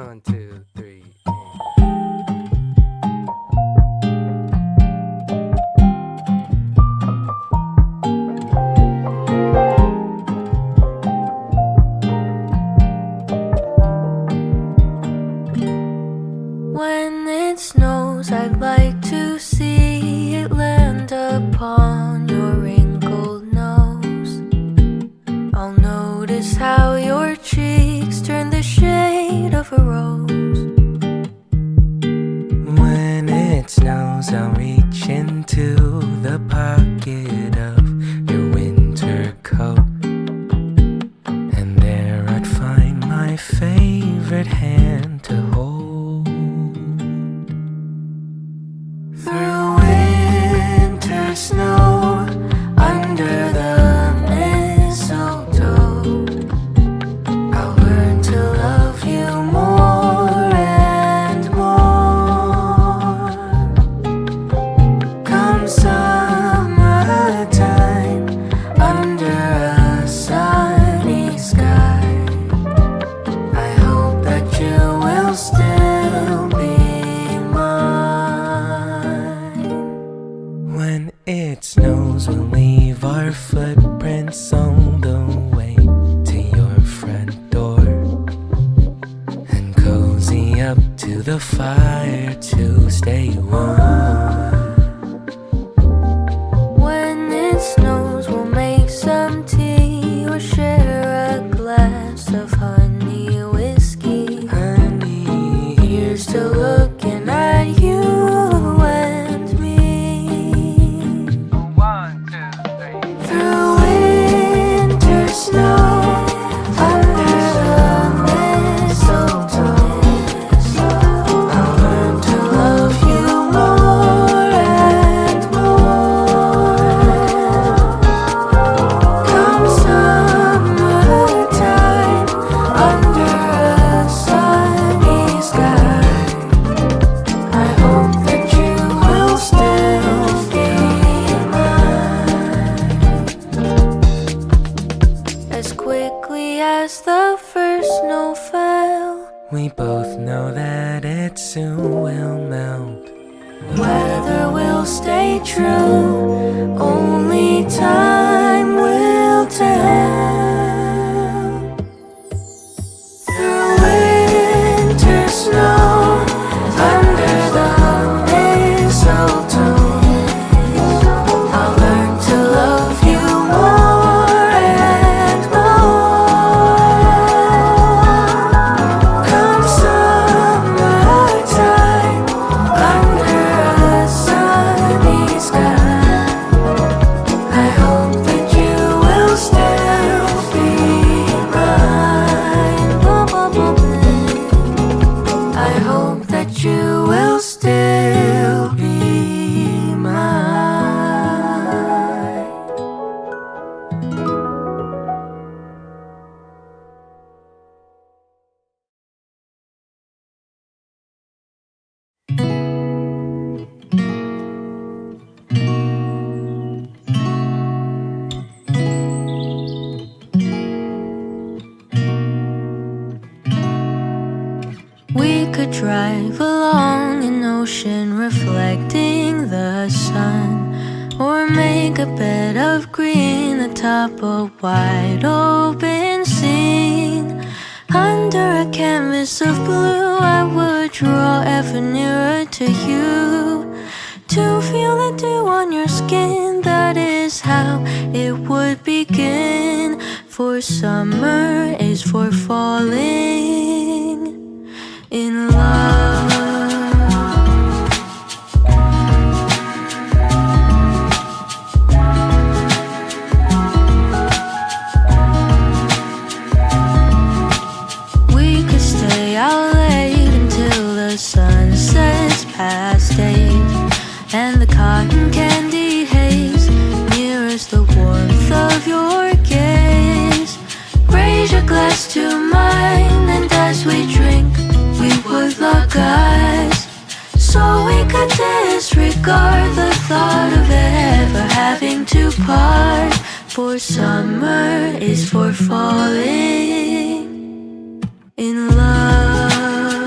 1, 2, 3. When it snows, I'd like to see it land upon your wrinkled nose. I'll notice how your cheeks turn the shade of a rose. When it snows, I'll reach into the pocket of your winter coat, and there I'd find my favorite hand to hold. Through winter snow, under the mistletoe, I'll learn to love you more and more. Come summertime, under a sunny sky, I hope that you will still be mine. When it snows, we'll leave our footprints on the way to your front door, and cozy up to the fire to stay warm. When it snows, we'll make some tea or share a glass of honey whiskey. Honey, Here's to looking at you and me. 1, 2, 3. Through winter snow, under the mistletoe, I'll learn to love you more and more. Come summertime, under a sunny sky, I hope that you will still be mine. As quickly as the first snow fell, we both know that it soon will melt. whether we'll stay true, only time will tell. Through winter snow, under the mistletoe, I'll learn to love you more and more. Come summertime, under a sunny sky, I hope that you will still be mine. I hope that you will still be mine. We could drive along an ocean reflecting the sun, or make a bed of green atop a wide open scene. Under a canvas of blue, I would draw ever nearer to you, to feel the dew on your skin. That is how it would begin. For summer is for falling in love. We could stay out late until the sun sets past 8, and the cotton candy haze mirrors the warmth of your gaze. Raise your glass to mine, and as we drink, we would lock eyes, so we could disregard the thought of ever having to part. For summer is for falling in love.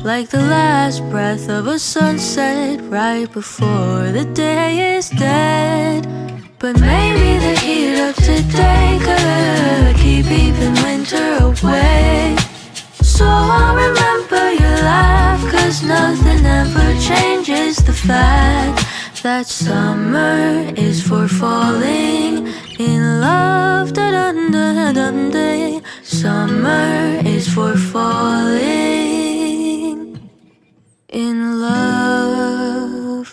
like the last breath of a sunset right before the day is dead. But maybe the heat of today could keep even winter away. So I'll remember your laugh, 'cause nothing ever changes the fact that summer is for falling in love. Da-dun-da-dun-day. Summer is for falling in love.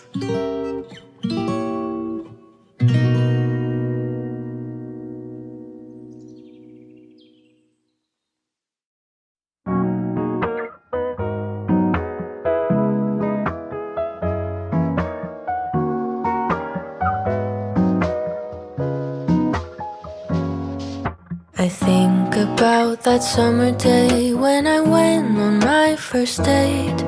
I think about that summer day when I went on my first date.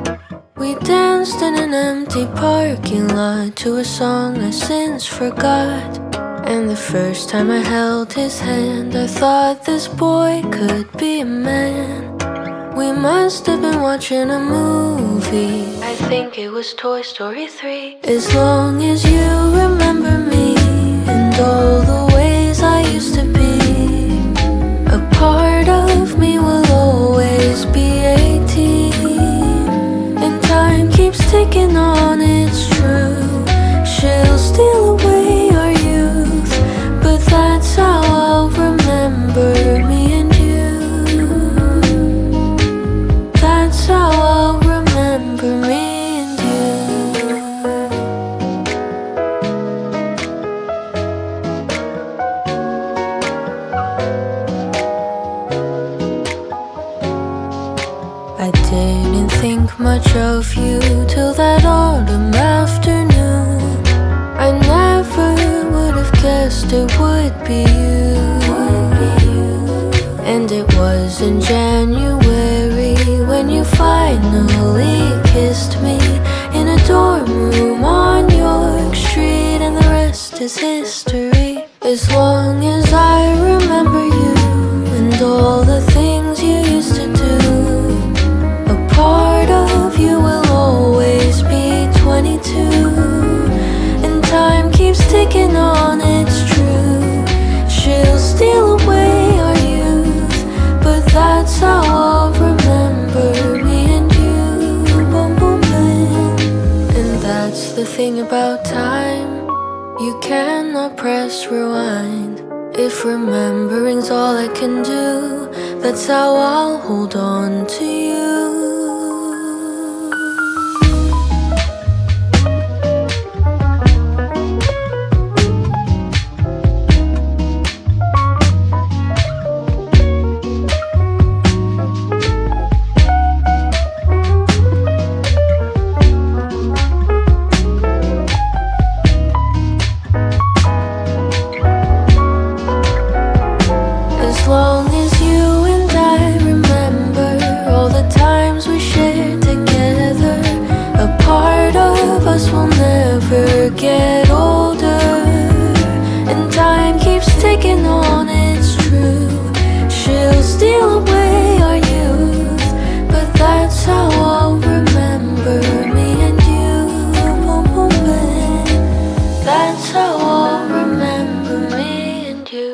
We danced in an empty parking lot to a song I since forgot. And the first time I held his hand, I thought this boy could be a man. We must have been watching a movie, I think it was Toy Story 3. As long as you remember me and all the ways I used to be, a part of me will always be 18. And time keeps ticking on, it's true. She'll steal away our youth, but that's how I'll remember me and you. That's how I'll remember me and you. I didn't think much of you till that autumn afternoon. I never would have guessed it would be you. And it was in January when you finally kissed me in a dorm room on York Street, and the rest is history. As long as I remember you and all the things you used to do, a part of you will always be 22. And time keeps ticking on, it's true. She'll steal away our youth, but that's how I'll remember me and you. Boom, boom, bang. And that's the thing about time, you cannot press rewind. If remembering's all I can do, that's how I'll hold on to you. As long as you and I remember all the times we shared together, a part of us will never get older. And time keeps ticking on, it's true. She'll steal away our youth, but that's how I'll remember me and you. Boom, boom, bang. That's how I'll remember me and you.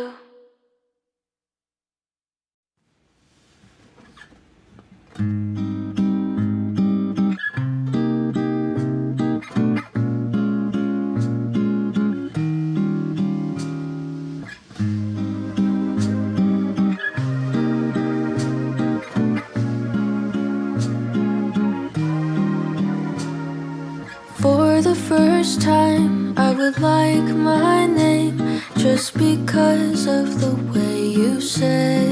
For the first time, I would like my name just because of the way you say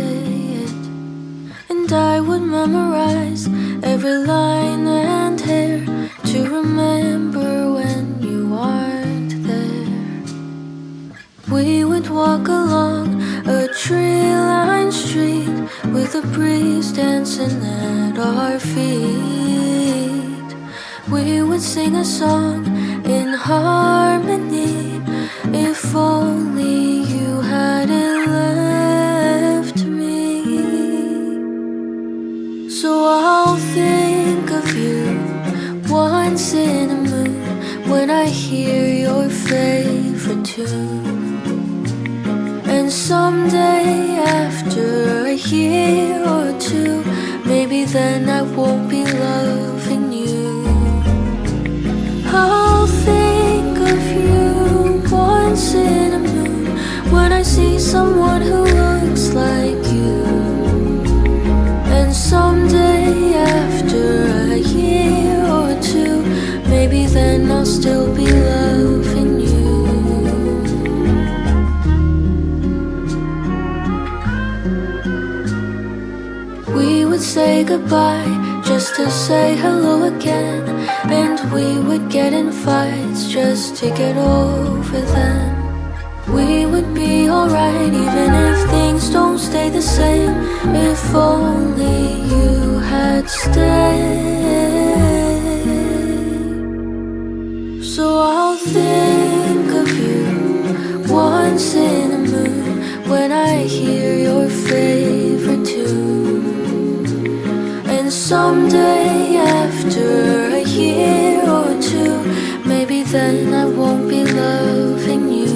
it. And I would memorize every line and hair to remember when you aren't there. We would walk along a tree-lined street with a breeze dancing at our feet. We would sing a song in harmony. If only you hadn't left me. So I'll think of I hear your favorite tune. And someday after a year or two, maybe then I won't be loving you. I'll think of you once in a moon when I see someone who looks like you. And someday after a year or two, maybe then I'll still be loving you. We would say goodbye just to say hello again, and we would get in fights just to get over them. We would be alright even if things don't stay the same. If only you had stayed. So I'll think of you once in a moon when I hear your favorite tune. And someday after a year or two, maybe then I won't be loving you.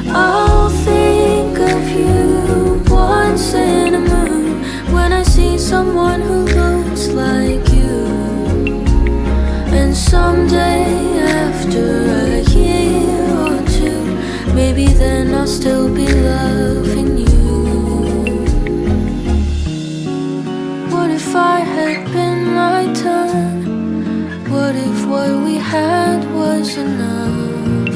I'll think of you once in a moon when I see someone who looks like you. And someday after a year or two, maybe then I'll still be loving you. What if I had been my turn? What if what we had was enough?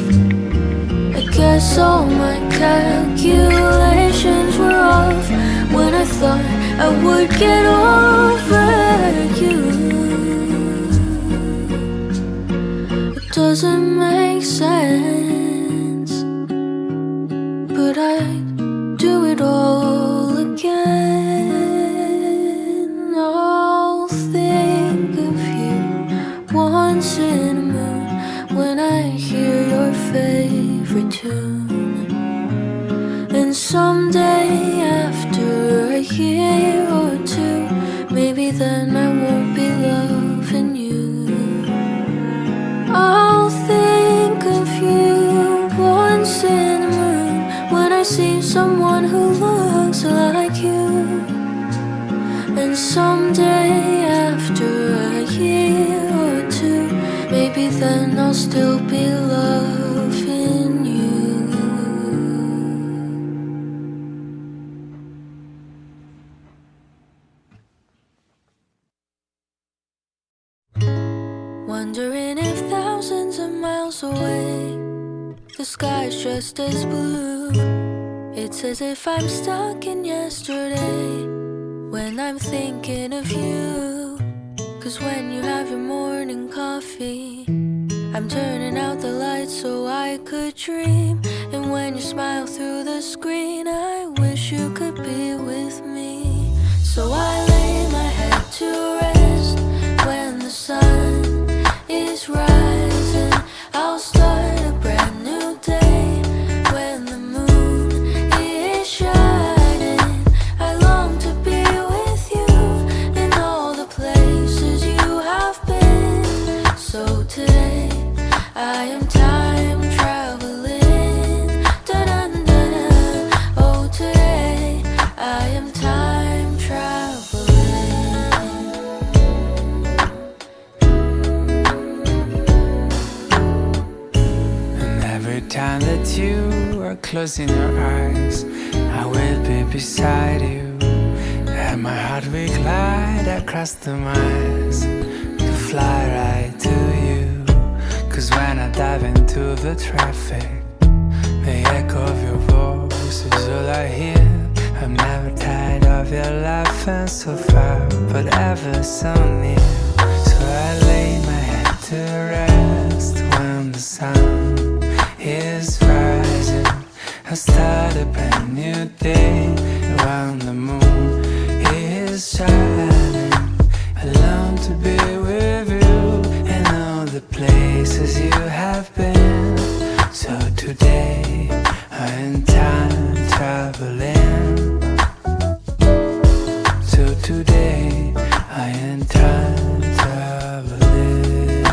I guess all my calculations were off when I thought I would get over you. It doesn't make sense, but I'd do it all again. I'll think of you once in a moon when I hear your favorite tune. And someday after a year or two, maybe then I won't be loving you. I'll think of you once in a moon when I see someone who looks like you. And someday after a year or two, maybe then I'll still be loving you. Wondering if thousands of miles away the sky's just as blue. It's as if I'm stuck in yesterday when I'm thinking of you. 'Cause when you have your morning coffee, I'm turning out the lights so I could dream. And when you smile through the screen, I wish you could be with me. So I lay my head to rest when the sun is rising. I'll start a brand new day when the moon is shining. I long to be with you in all the places you have been. So today I am time traveling. Da-dun-dun-dun. Oh, today I am time traveling. And every time that you are closing your eyes, I will be beside you. And my heart will glide across the miles to fly right to you. 'Cause when I dive into the traffic, the echo of your voice is all I hear. I'm never tired of your laughing so far, but ever so near. So I lay my head to rest when the sun is rising. I start a brand new day when the moon is shining. I long to be with you in all the places you have been. So today I am time traveling. So today I am time traveling.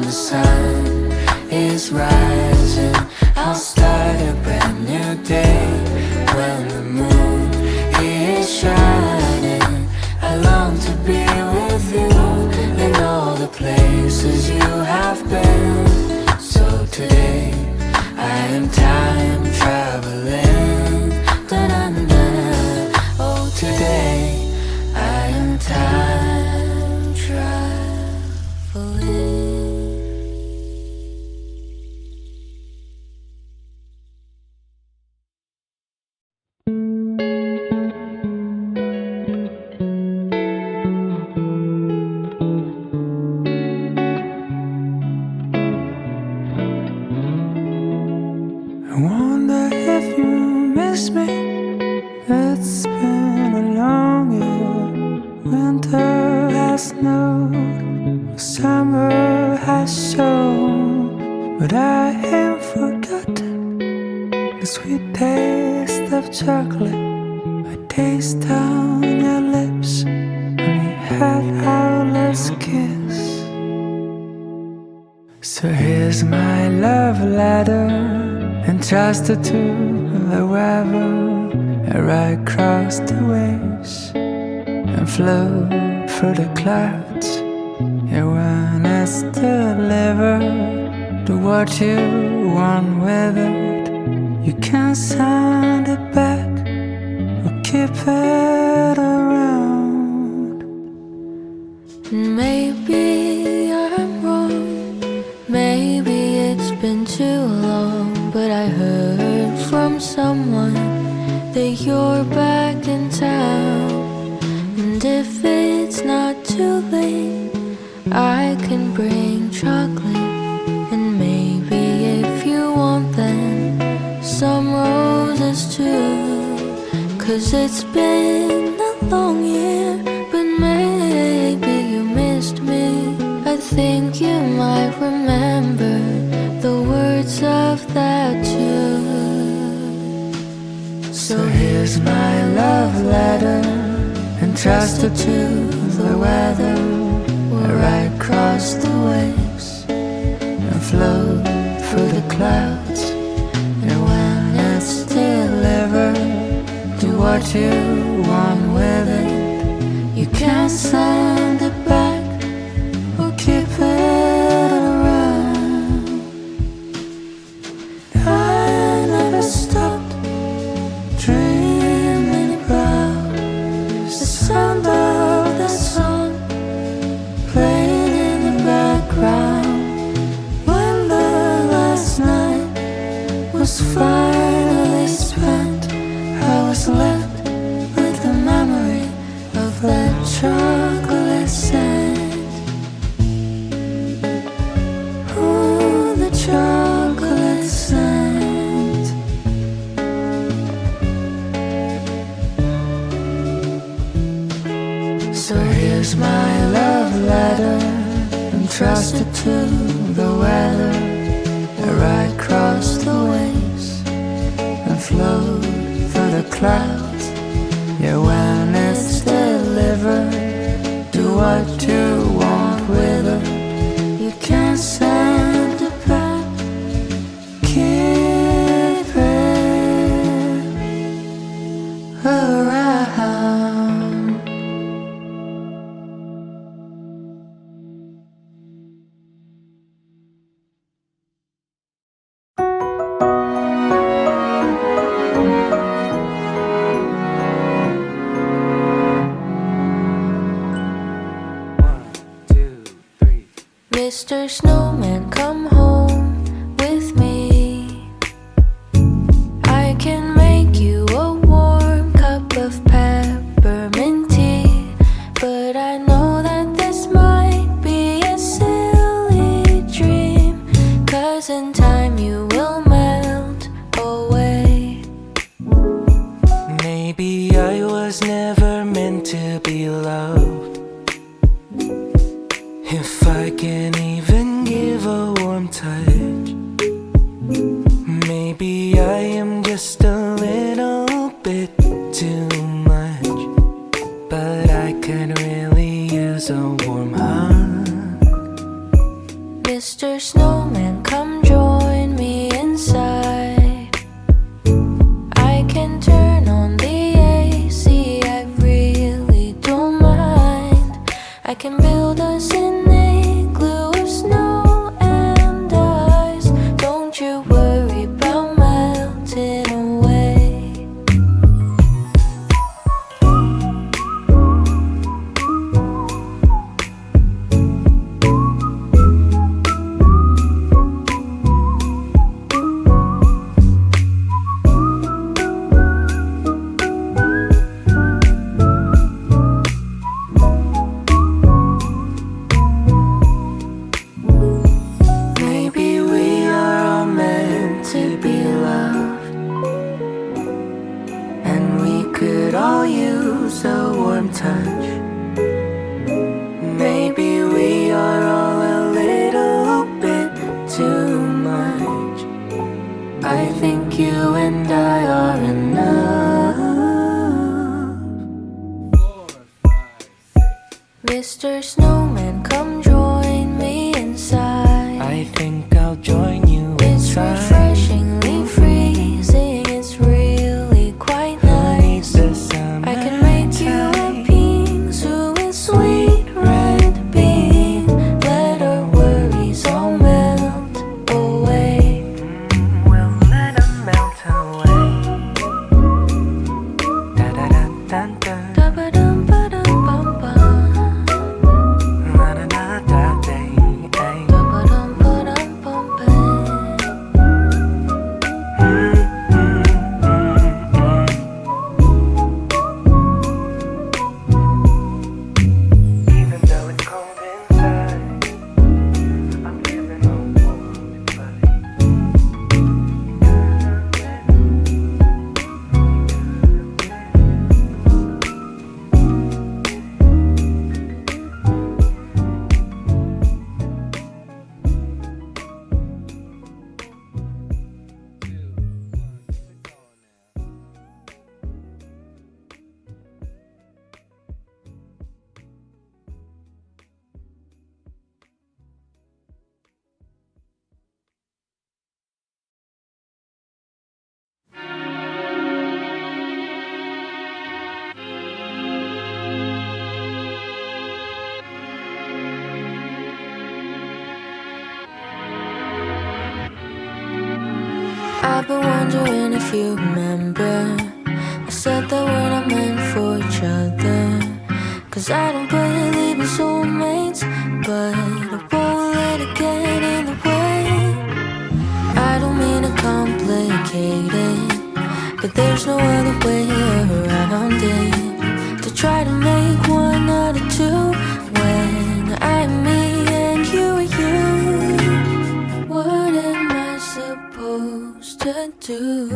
the sun is rising, I'll start a brand new day. When the moon is shining, I long to be with you in all the places you have been. So today I am time traveling. Da-da-da. Oh, today I am time traveling. I wonder if you miss me. It's been a long year. Winter has snowed, summer has shown, but I ain't forgotten the sweet taste of chocolate I taste on your lips when we had our last kiss. So here's my love letter, entrusted to the weather. I ride across the waves and float through the clouds. Yeah, when it's delivered, do what you want with it. You can send it back or keep it around. Maybe I'm wrong, maybe it's been too long, but I heard from someone that you're back in town. And if it's not too late, I can bring chocolate. And maybe if you want them, some roses too. 'Cause it's been a long year, but maybe you missed me. I think you might remember the words of that tune. So here's my love letter, entrusted to the weather. I ride across the waves and float through the clouds. And when it's delivered, do what you want with it. You can send it back or keep it around. I never stopped dreaming about the sound of the song playing in the background when the last night was finally spent. I was left with the memory of that chocolate scent. Ooh, the chocolate scent. So here's my love letter, entrusted to the weather. I ride across the waves and float through the clouds. Yeah, when it's delivered, do what you want with it. You can send it back, keep it around. Mr. Snowman, come home with me. I can make you a warm cup of peppermint tea. But I know that this might be a silly dream, 'cause in time you will melt away. Maybe I was never meant to be loved. If I can even give a warm touch, maybe I am just a little bit too much. But I could really use a warm hug. Mr. Snowman, come join me inside. I can turn on the AC, I really don't mind. I can build us an igloo of snow and ice. Don't you worry about melting away. Maybe we are all meant to be loved, and we could all use a warm touch. Maybe we are all a little bit too much. I think you and I are enough. Mr. Snowman, come join me inside. I think I'll join you It's inside. refreshingly freezing, it's really quite nice. I can make you a pingsu with sweet red bean. Let our worries all melt away. We'll let them melt away. Da-da-da-da-da. Da-ba-dum-ba-dum-bum-bum. La-da-da-da-day. Da-ba-dum-ba-dum-bum-bum. Even though it's cold inside, I'm feeling all warm and fuzzy. I've been wondering if you remember I said that we're not meant for each other. Cause I don't believe in soulmates, but I won't let it get in the way. I don't mean to complicate it, but there's no other way around it. To try to make one out of two when I'm me and you are you. What am I supposed to do?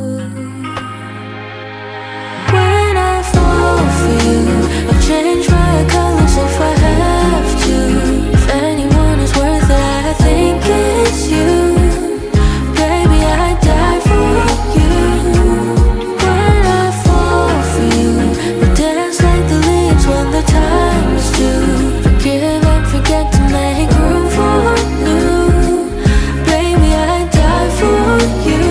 When I fall for you, I'll change my colors if I have to. If anyone is worth it, I think it's you. Baby, I'd die for you. When I fall for you, we'll dance like the leaves when the time is due. Forgive and forget to make room for new. Baby, I'd die for you.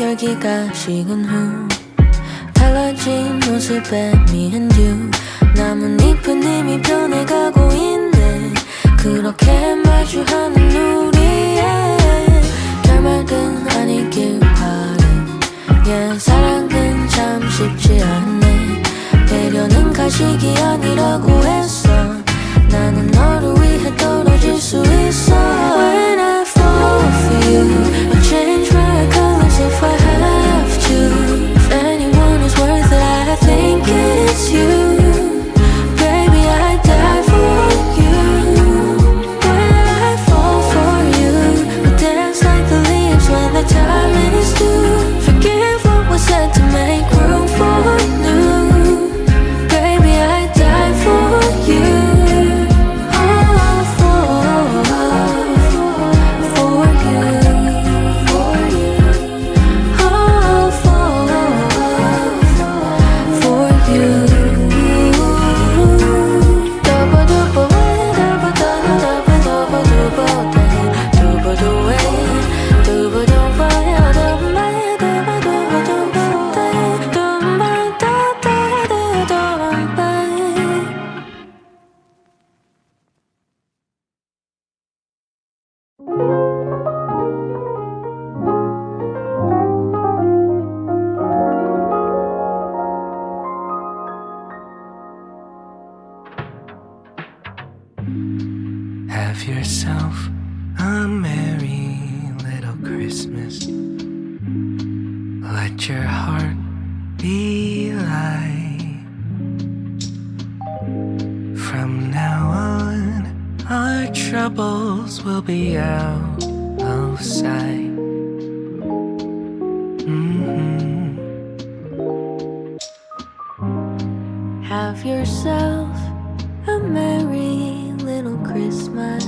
열기가 식은 후 달라진 모습에 me and you. 나뭇잎은 이미 변해가고 있네. 그렇게 마주하는 우리의 결말은 아니길 바래. yeah, 사랑은 참 쉽지 않네. 배려는 가식이 아니라고 했어. 나는 너를 위해 떨어질 수 있어. When I fall for you, I'll change my colors if I have to. If anyone is worth it, I think it's you. Baby, I'd die for you. When I fall for you, we'll dance like the leaves when the time is due. Forgive what was said to make room for new. Baby, I'd die for you. Oh. Have yourself a merry little Christmas. Let your heart be light. From now on, our troubles will be out of sight. Have yourself a merry little Christmas.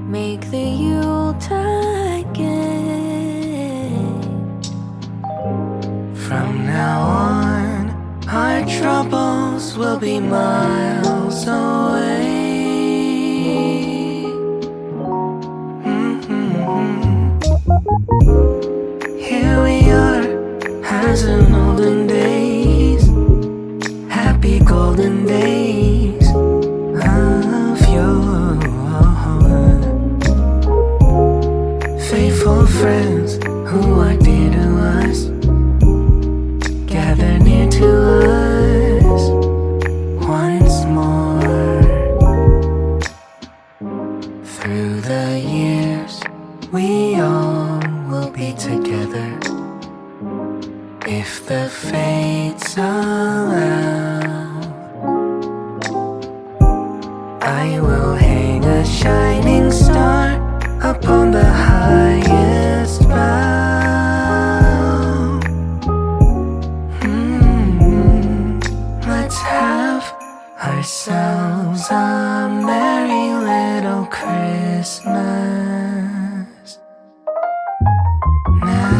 Make the Yuletide gay. From now on, our troubles will be miles away. Here we are, as in olden days, happy golden days of yore. Faithful friends who are dear to us, gather near to us once more. Through the years, we all will be together, if the fates allow. I will hang a shining star upon the highest bough. Let's have ourselves a merry little Christmas now.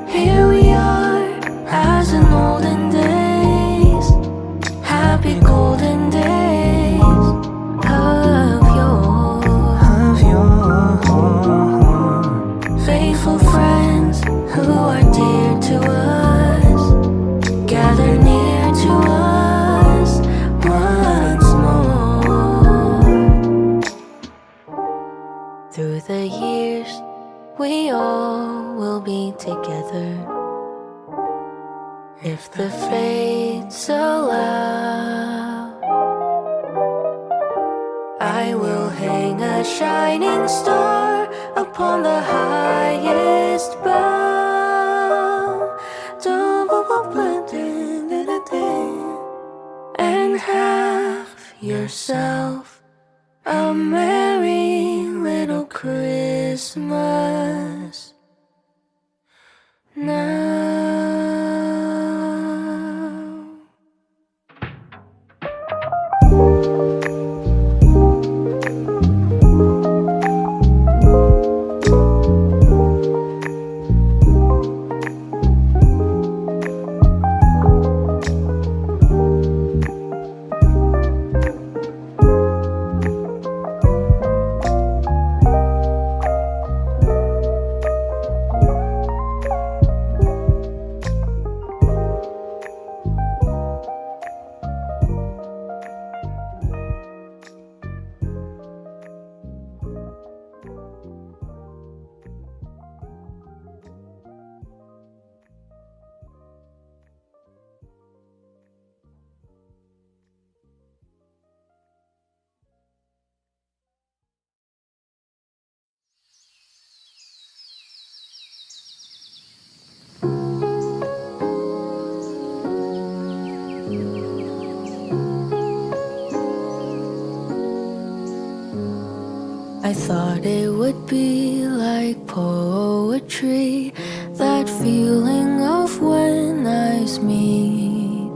Here we are, as in olden days, happy golden days of yore. Faithful friends who are dear to us, gather near to us once more. Through the years, we all will be together, if the fates allow. I will hang a shining star upon the highest bough, and have yourself a merry little Christmas now. I thought it would be like poetry, that feeling of when eyes meet.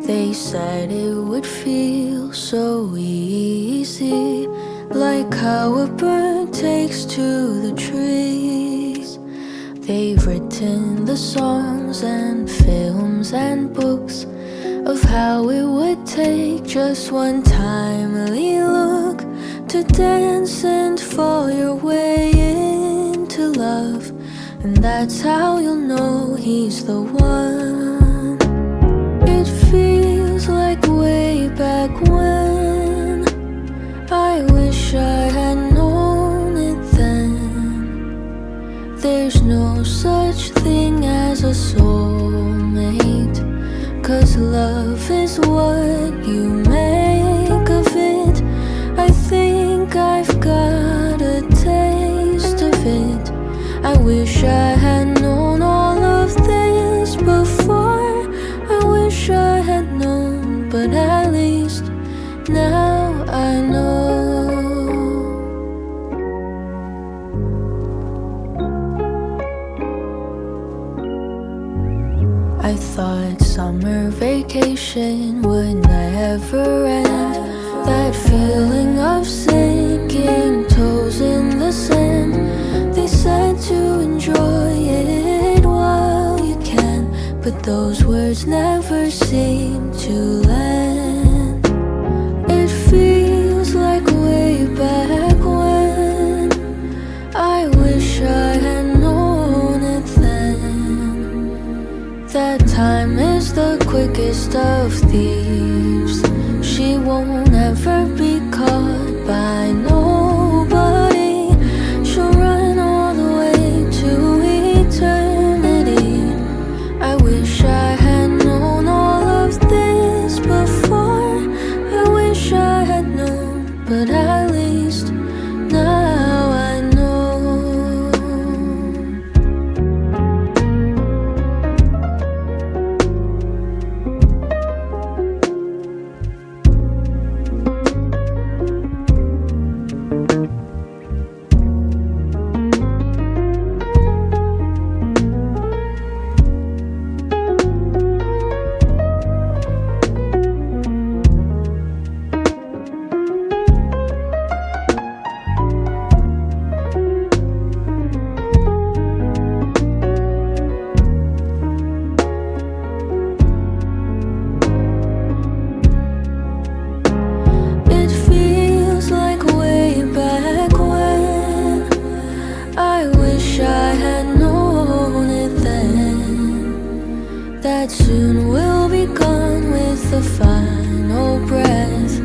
They said it would feel so easy, like how a bird takes to the trees. They've written the songs and films and books of how it would take just one timely look to dance and fall your way into love. And that's how you'll know he's the one. It feels like way back when. I wish I had known it then. There's no such thing as a soulmate, 'cause love is what you make of it. I think I've got a taste of it. I wish I had known all of this before. I wish I had known, but at least now I know. I thought summer vacation would never end. That feeling of sinking toes in the sand. They said to enjoy it while you can, but those words never seem to land. It feels like way back when. I wish I had known it then. That time is the quickest of thieves. She won't ever be caught by nobody. She'll run all the way to eternity. I wish I had known all of this before. I wish I had known, but at least now I know. It feels like way back when. I wish I had known it then. That soon we'll be gone with the final breath,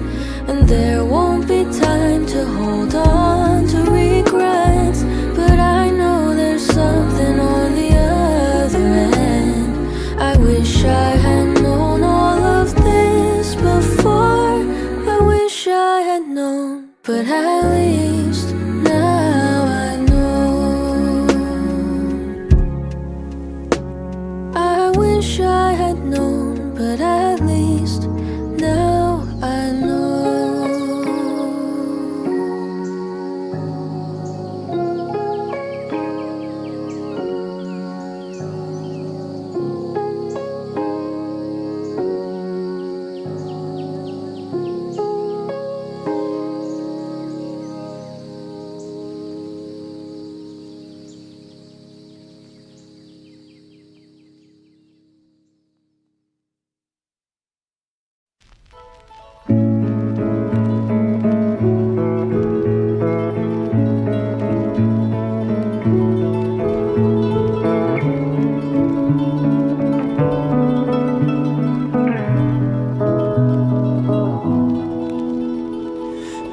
and there won't be time to hold on to regrets. But I know there's something on the other end. I wish I had known all of this before. I wish I had known, but at least now I know. I wish I had known, but at least now I know.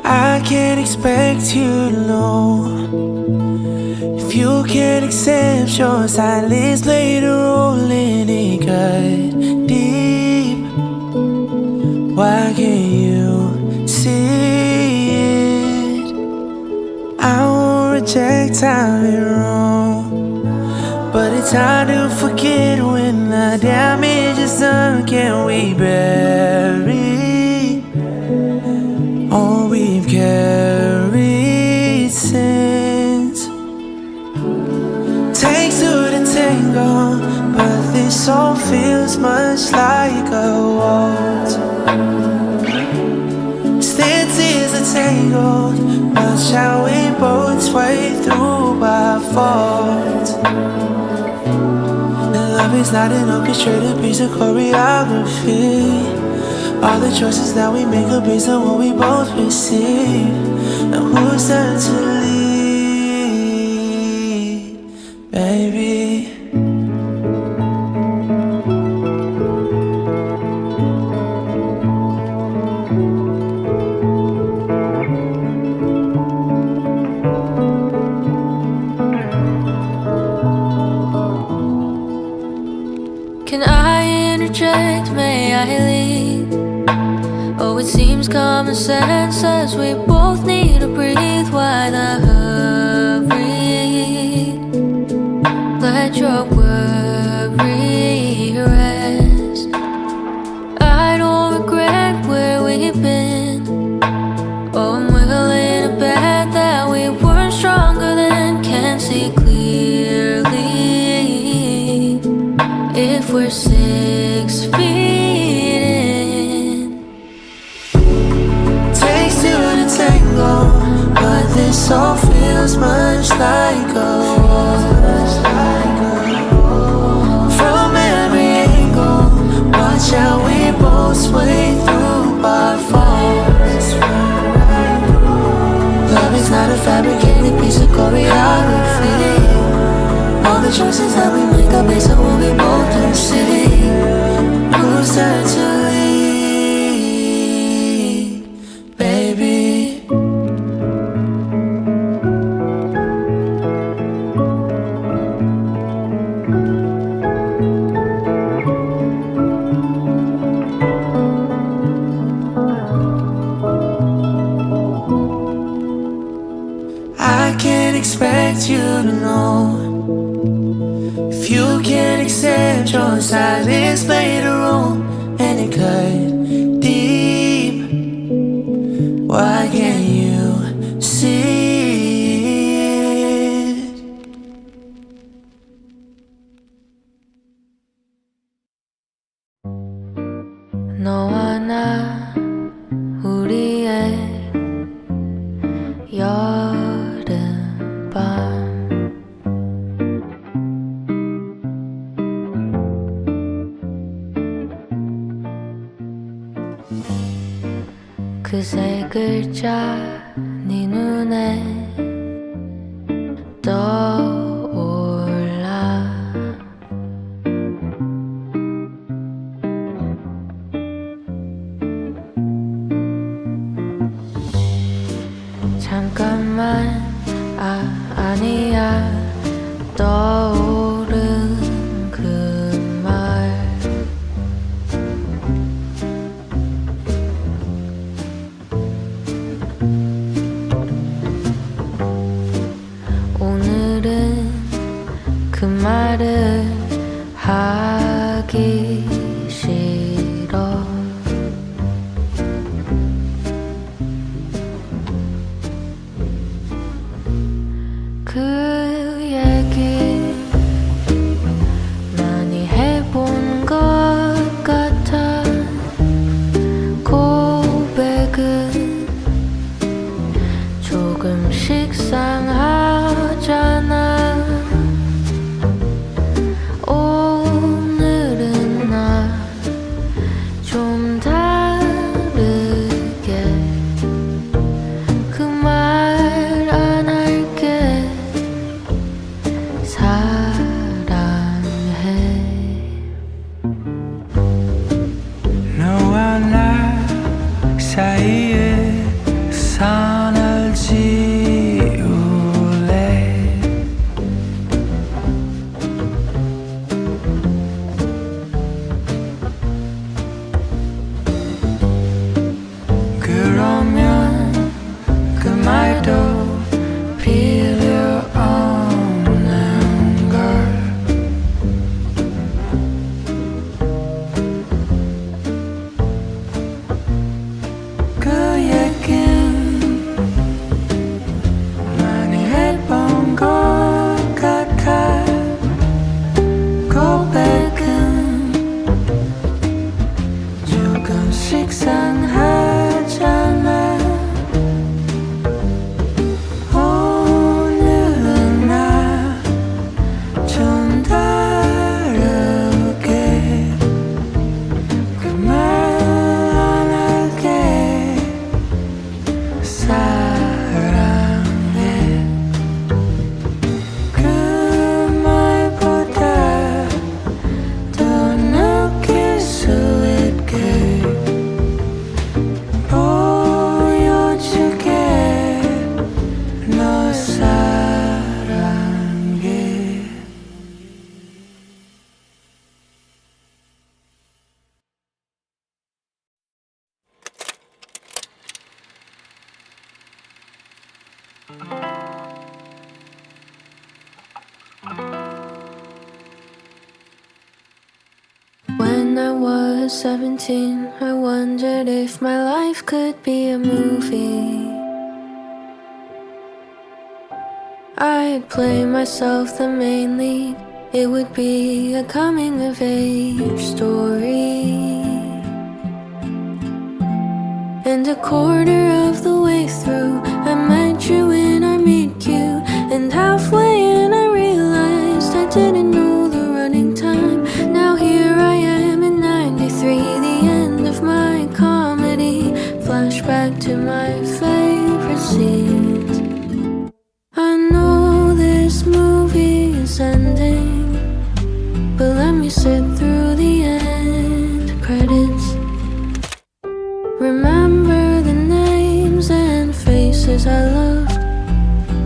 I can't expect you to know if you can't accept your silence played a role in it cut deep. Why can't you see it? I won't reject I've been wrong, but it's hard to forget when the damage is done. Can we bury all we've carried since? Takes two to tango, but this song feels much like a waltz. Stances are tangled, but shall we both sway through by fault? is not an orchestrated piece of choreography. All the choices that we make are based on what we both receive. Now who's there to lead, baby? Can I interject? May I lead? Oh, it seems common sense says we both need to breathe. Why the hurry? Let your worry rest. I don't regret where we've been. Oh, I'm willing to bet that we weren't stronger than can see clearly. If we're 6 feet in, Takes two to tango, but this all feels much like a war. From every angle, watch how we both sway through our falls. Love is not a fabricated piece of choreography. All the choices that we make are based on what we both can see. Who's there to lead, baby? I can't expect you to know. If you can't accept your silence played a role, and it cut deep, why can't you see it? 너와 나 우리의 여름밤. 그 세 글자 네 눈에 떠올라. 잠깐만, 아니야. 떠오른 그 말. 오늘은 그 말을 하기 싫어. 그 얘기 많이 해본 것 같아. 고백은 조금씩 상하잖아. 오늘은 나 was 17, I wondered if my life could be a movie. I'd play myself the main lead. It would be a coming-of-age story. And a quarter of the way through, I met you in our meet-cute. And halfway in I realized I didn't know the running time. Now here I am in 93, the end of my comedy. Flashback to my favorite scenes. I know this movie is ending, but let me sit through the end credits. Remember the names and faces I loved,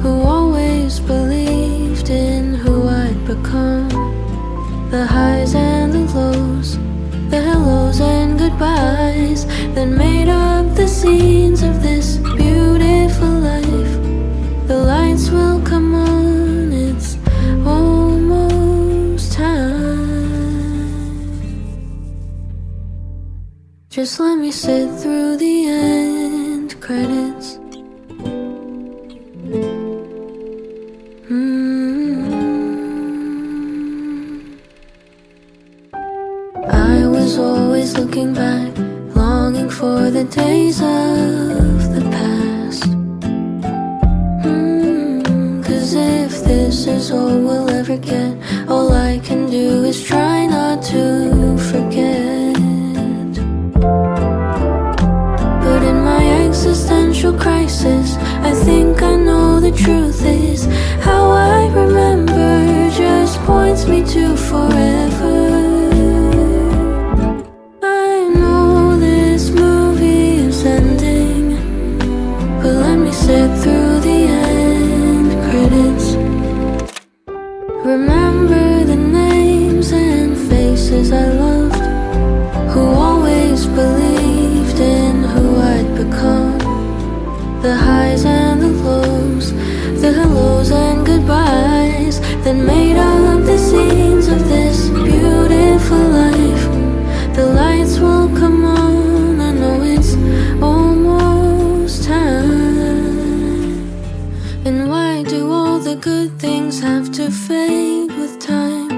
who always believed in who I'd become. The highs and the lows, the hellos and goodbyes that made up the scenes of this beautiful life. The lights will come on, it's almost time. Just let me sit through the end credits. I was always looking back, longing for the days of the past. 'Cause if this is all we'll ever get, all I can do is try not to forget. But in my existential crisis, I think I know the truth is how I remember just points me to forever. I know this movie is ending, but let me sit through the end credits. Remember the names and faces I loved, who always believed in who I'd become. The highs and the lows, the hellos and goodbyes that made up the scenes of this beautiful life. The lights will come on, I know it's almost time. And why do all the good things have to fade with time?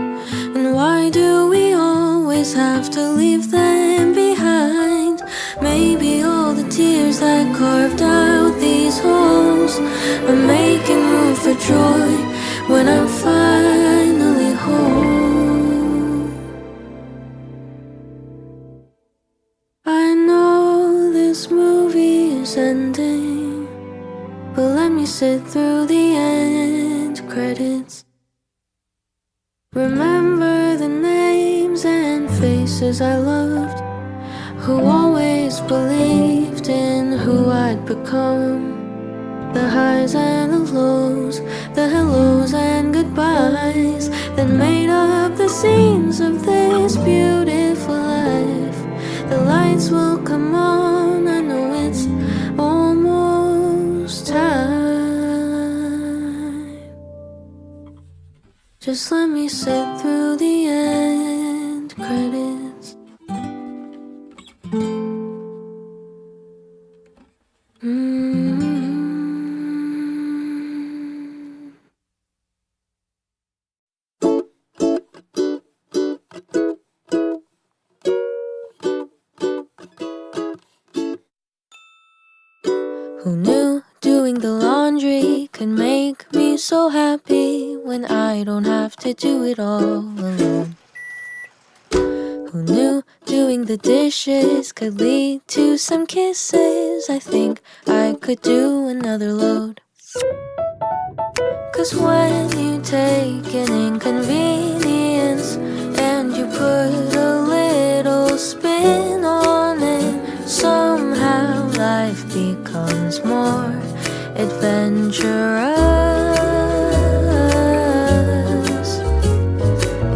And why do we always have to leave them behind? Maybe all the tears that carved out these holes are making room for joy when I'm finally home. I know this movie is ending, but let me sit through the end credits. Remember the names and faces I loved, who always believed in who I'd become. The highs and the lows, the hellos and goodbyes that made up the scenes of this beautiful life. The lights will come on, I know it's almost time. Just let me sit through the end credits. Who knew doing the laundry could make me so happy when I don't have to do it all alone? Who knew doing the dishes could lead to some kisses? I think I could do another load. 'Cause when you take an inconvenience and you put a little spin on it, somehow life becomes more adventurous.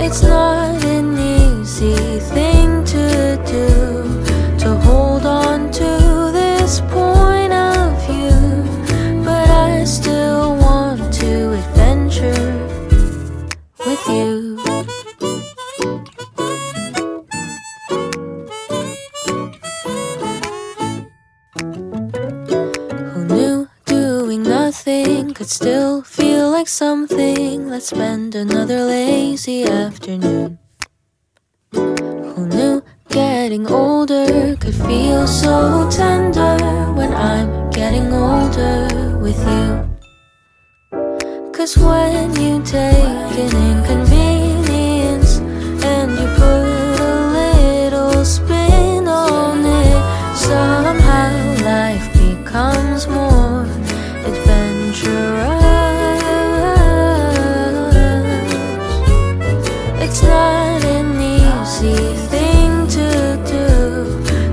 It's not an easy thing to do, to hold on to this point of view, but I still want to adventure with you. could still feel like something. Let's spend another lazy afternoon. Who knew getting older could feel so tender when I'm getting older with you? 'Cause when you take an inconvenience and you put a little spin on it, somehow life becomes more adventurous. It's not an easy thing to do,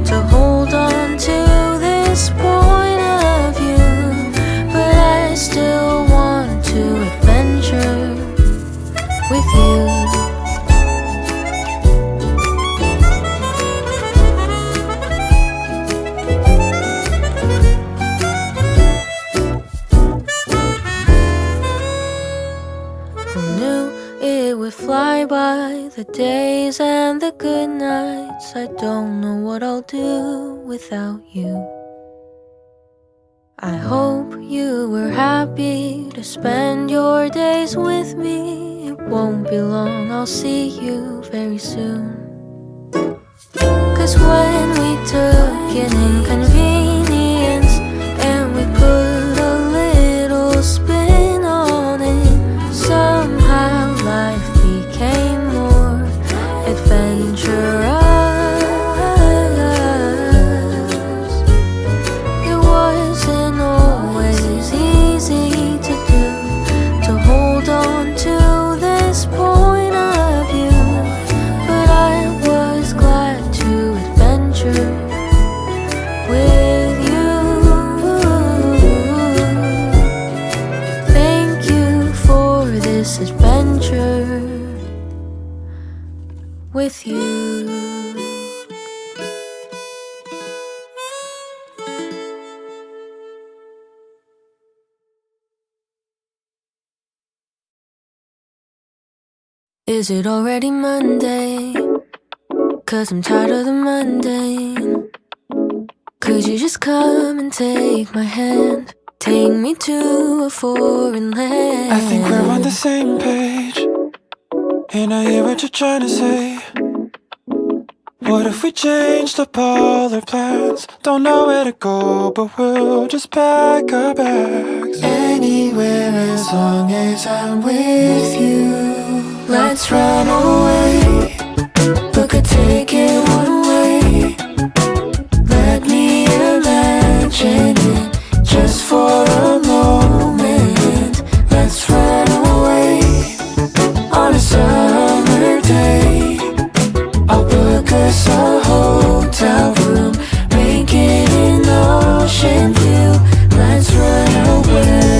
to hold on to this point of view, but I still want to adventure with you. Fly by the days and the good nights. I don't know what I'll do without you. I hope you were happy to spend your days with me. It won't be long, I'll see you very soon. 'Cause when we took an inconvenience and we put a little spin on it, somehow life became more adventurous. It wasn't always easy to do, to hold on to this point of view, but I was glad to adventure with you. Thank you for this adventure with you. Is it already Monday? 'Cause I'm tired of the mundane. Could you just come and take my hand? Take me to a foreign land. I think we're on the same page, and I hear what you're trying to say. What if we changed up all our plans? Don't know where to go, but we'll just pack our bags. Anywhere as long as I'm with you. Let's run away, book a ticket one way. Let me imagine it just for a moment. Let's run away on a summer day. I'll book us a hotel room, make it an ocean view. Let's run away.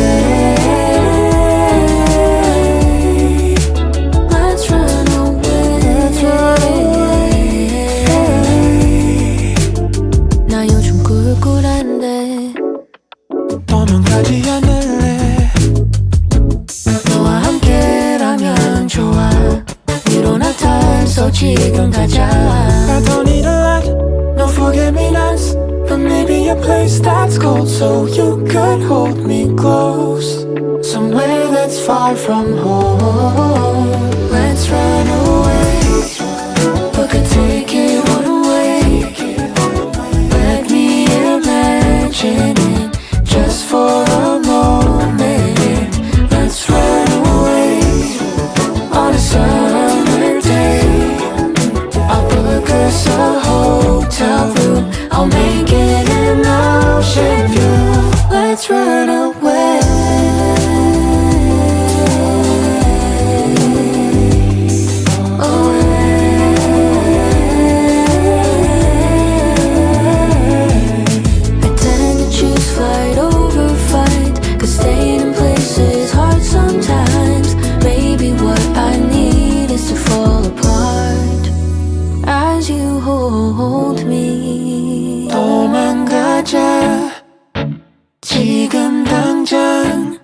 Let's run away. Let's run away. 나 요즘 꿀꿀한데 도망가지 않을래. 너와 함께라면 좋아. 일어나 달서 지금 가자. I don't need a lot, no forget-me-nots, but maybe a place that's cold so you could hold me close. Somewhere that's far from home. Let's run away, book a ticket one way. Let me imagine it just for a moment. Let's run away on a summer day. I'll book us a hotel room, I'll make it an ocean view. Let's run away. I tend to choose flight over fight, 'cause staying in place is hard sometimes. Maybe what I need is to fall apart as you hold me. 도망가자 지금 당장.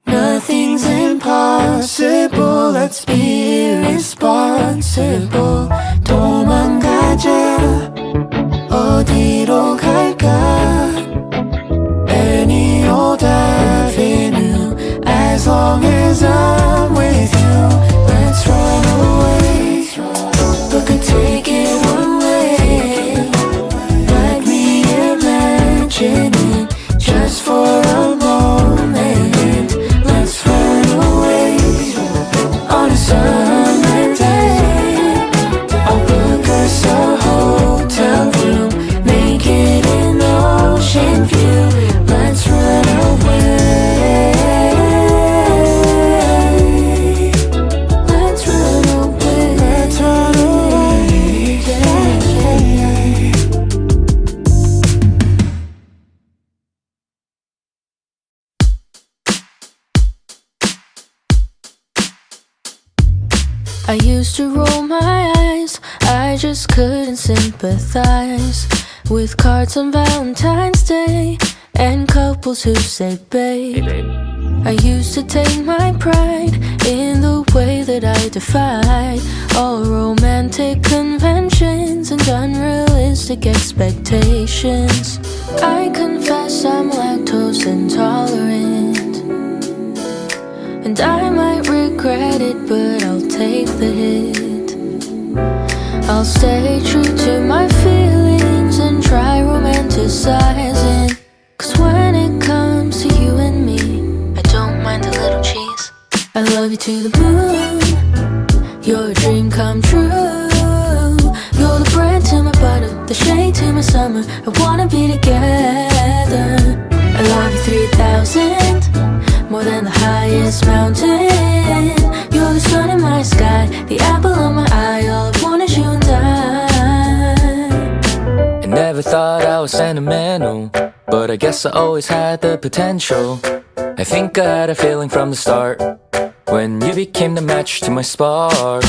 Nothing's impossible. Let's be irresponsible. 도망가자. 어디로 갈까? Any old avenue. 'cause I'm with you. Let's run away, but could take it away. Let me imagine it just for a moment. Let's run away on a summer day. I'll book us a hotel room, make it an ocean view. Let's run away. Let's run away. let's run away. I used to roll my eyes, I just couldn't sympathize with cards on Valentine's Day and couples who say Hey babe. babe. I used to take my pride in the way that I defied all romantic conventions and unrealistic expectations. I confess I'm lactose intolerant, and I might regret it, but I'll take the hit. I'll stay true to my feelings and try romanticizing. 'Cause when it comes to you and me, I don't mind a little cheese. I love you to the moon, you're a dream come true. You're the bread to my butter, the shade to my summer. I wanna be together. I love you 3,000, more than the highest mountain. You're the sun in my sky, the apple on my eye. All I want is you and I never thought I was sentimental, but I guess I always had the potential. I think I had a feeling from the start when you became the match to my spark.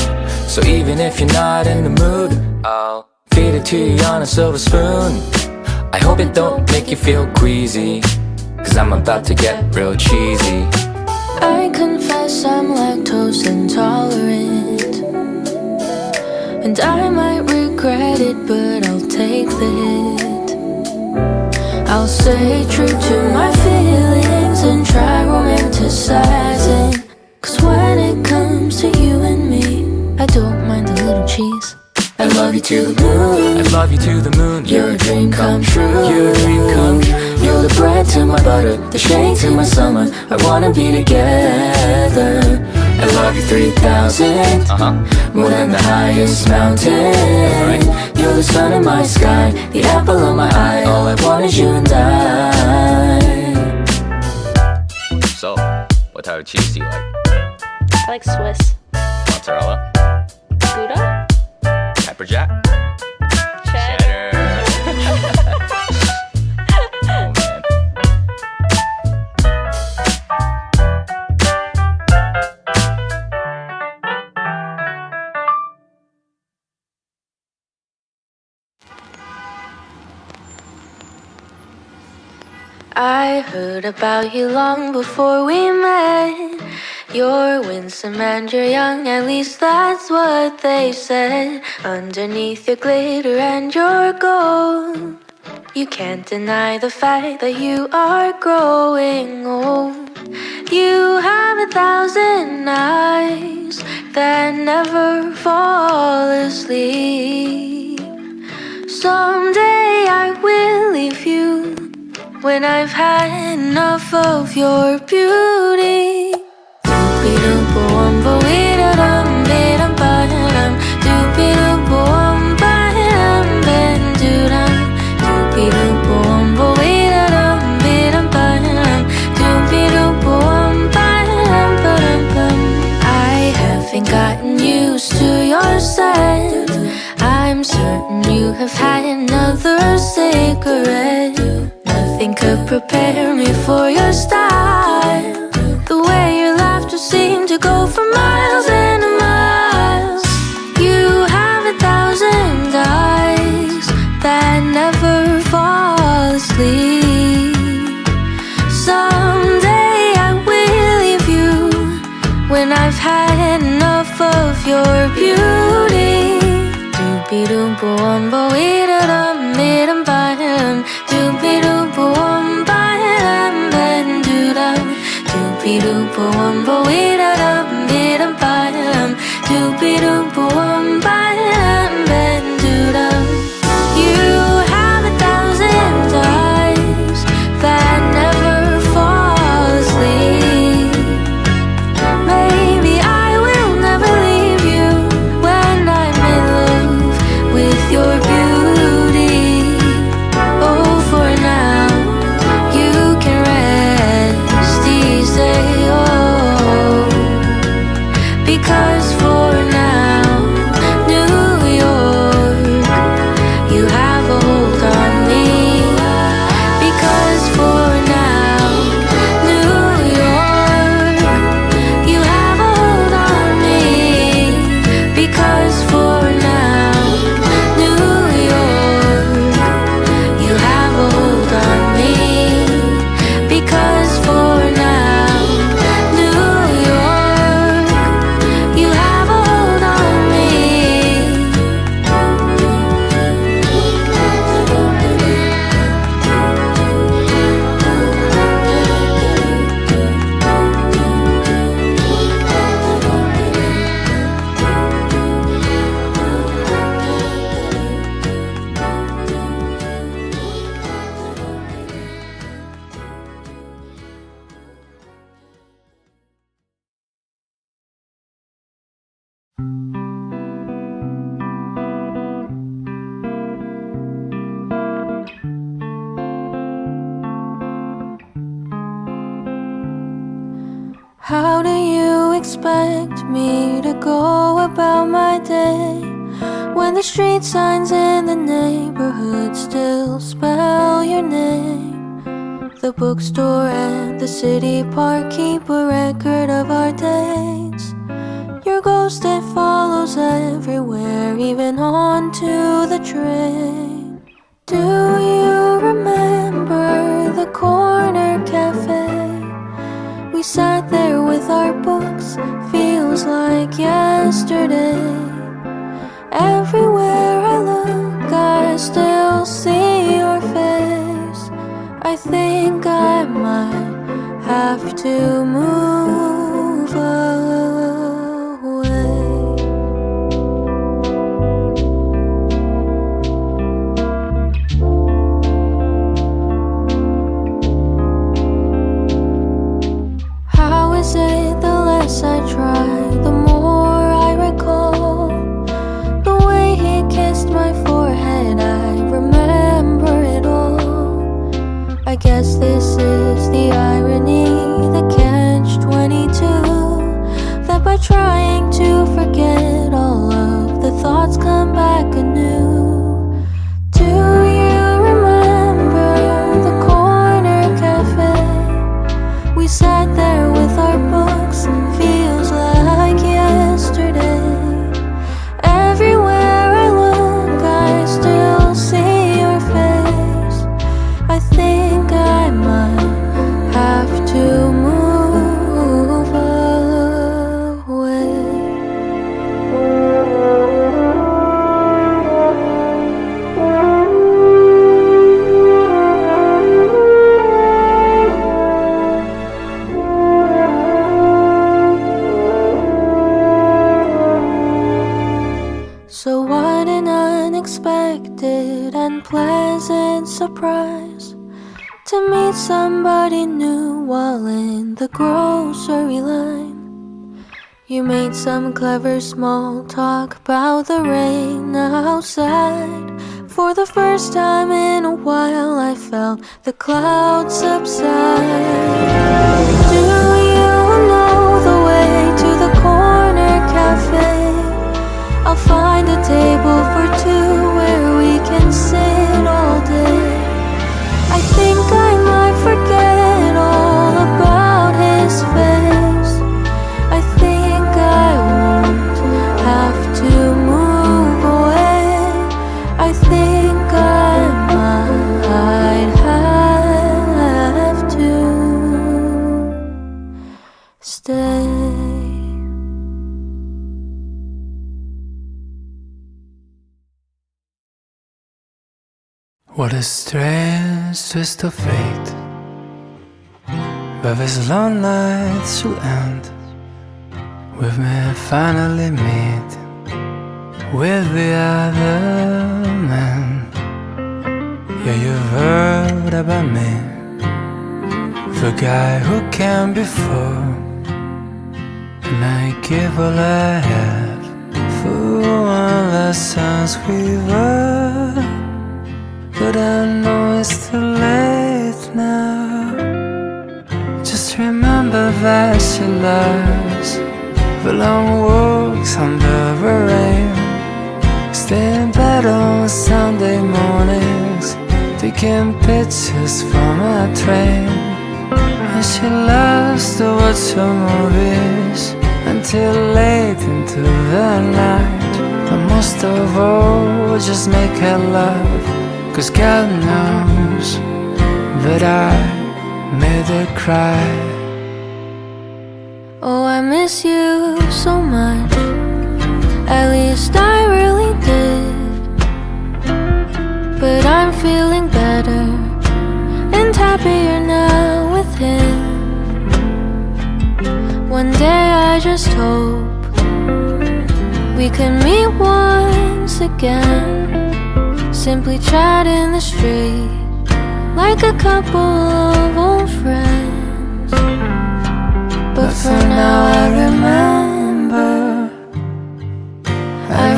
So even if you're not in the mood, I'll feed it to you on a silver spoon. I hope it don't make you feel queasy, 'cause I'm about to get real cheesy. I confess I'm lactose intolerant, and I might regret it, but I'll take the hit. I'll stay true to my feelings and try romanticizing. 'Cause when it comes to you and me, I don't mind a little cheese. I love you to the moon, I love you to the moon. you're a dream come true. You're a dream come true. You're the bread to my butter, the shade to my summer. I wanna be together. I love you 3,000, more than the highest mountain. You're the sun in my sky, the apple on my eye. All I want is you and I. So, what type of cheese do you like? I like Swiss. Mozzarella? Gouda? Pepper jack? Cheddar. Oh man. I heard about you long before we met. You're winsome and you're young, at least that's what they said. Underneath your glitter and your gold, you can't deny the fact that you are growing old. You have 1,000 eyes that never fall asleep. Someday I will leave you when I've had enough of your beauty. I haven't gotten used to your scent. I'm certain you have had another cigarette. Nothing could prepare me for your style. The way your laughter seemed to go for miles and miles. You have 1,000 eyes that never fall asleep. Someday I will leave you when I've had enough of your beauty. Doopy-doop-boom-bo-ee-da-dum-ee-dum-ba-dum. Doopy-doop-boom-ba-dum-ba-dum. Doopy-doop-boom-bo-ee-da Doopy-doop-boom, bam, bam, doo-dum. You have 1,000 eyes that never fall asleep. Maybe I will never leave you when I'm in love with your beauty. Oh, for now you can rest easy. Oh, because for now, New York, you have a hold on me. Because for now, New York, you have a hold on me. Because for now, New York, you have a hold on me. Because for now, New York, you have a hold on me. How do you expect me to go about my day when the street signs in the neighborhood still spell your name? The bookstore and the city park keep a record of our days. Your ghost, it follows everywhere, even onto the train. Do you remember the corner cafe? We sat there with our books, feels like yesterday. Everywhere I look, I still see your face. I think I might have to move away. How is it the less I try, the more I recall the way he kissed my forehead? I remember it all. I guess this is the irony, the catch-22, that by trying to forget all of the thoughts come back anew. Do you remember the corner cafe? We sat there with our books, feels like yesterday. Everywhere I look, I still see your face. I think I might have to move away. So what an unexpected and pleasant surprise to meet somebody new while in the grocery line. You made some clever small talk about the rain outside. For the first time in a while, I felt the clouds subside. Do you know the way to the corner cafe? I'll find a table for two where we can sit all day. I think I might forget all about his face. I think I won't have to move away. I think I might have to stay. What a strange twist of fate, where these long nights will end With me finally meet with the other man. Yeah, you've heard about me, the guy who came before. And I give all I have for all the songs we were. But I know it's too late now. Just remember that she loves the long walks under the rain, stay in bed on Sunday mornings, taking pictures from a train. And she loves to watch her movies until late into the night. But most of all, just make her laugh, 'cause God knows that I made her cry. Oh, I miss you so much, at least I really did. But I'm feeling better and happier now with him. One day I just hope we can meet once again, simply chat in the street like a couple of old friends. But for now I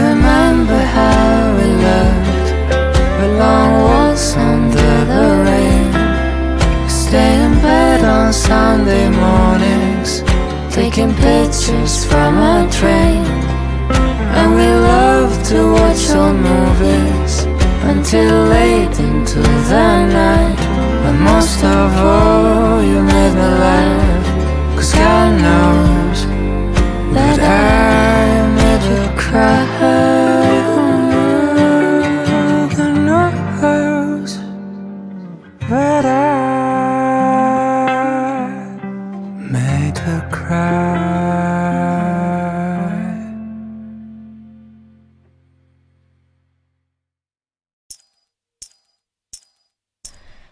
remember how we loved the long walks under the rain, stay in bed on Sunday mornings, taking pictures from a train. And we loved to watch old movies until late into the night. But most of all, you made me laugh, 'cause God knows that I made you cry. God knows that I made her cry.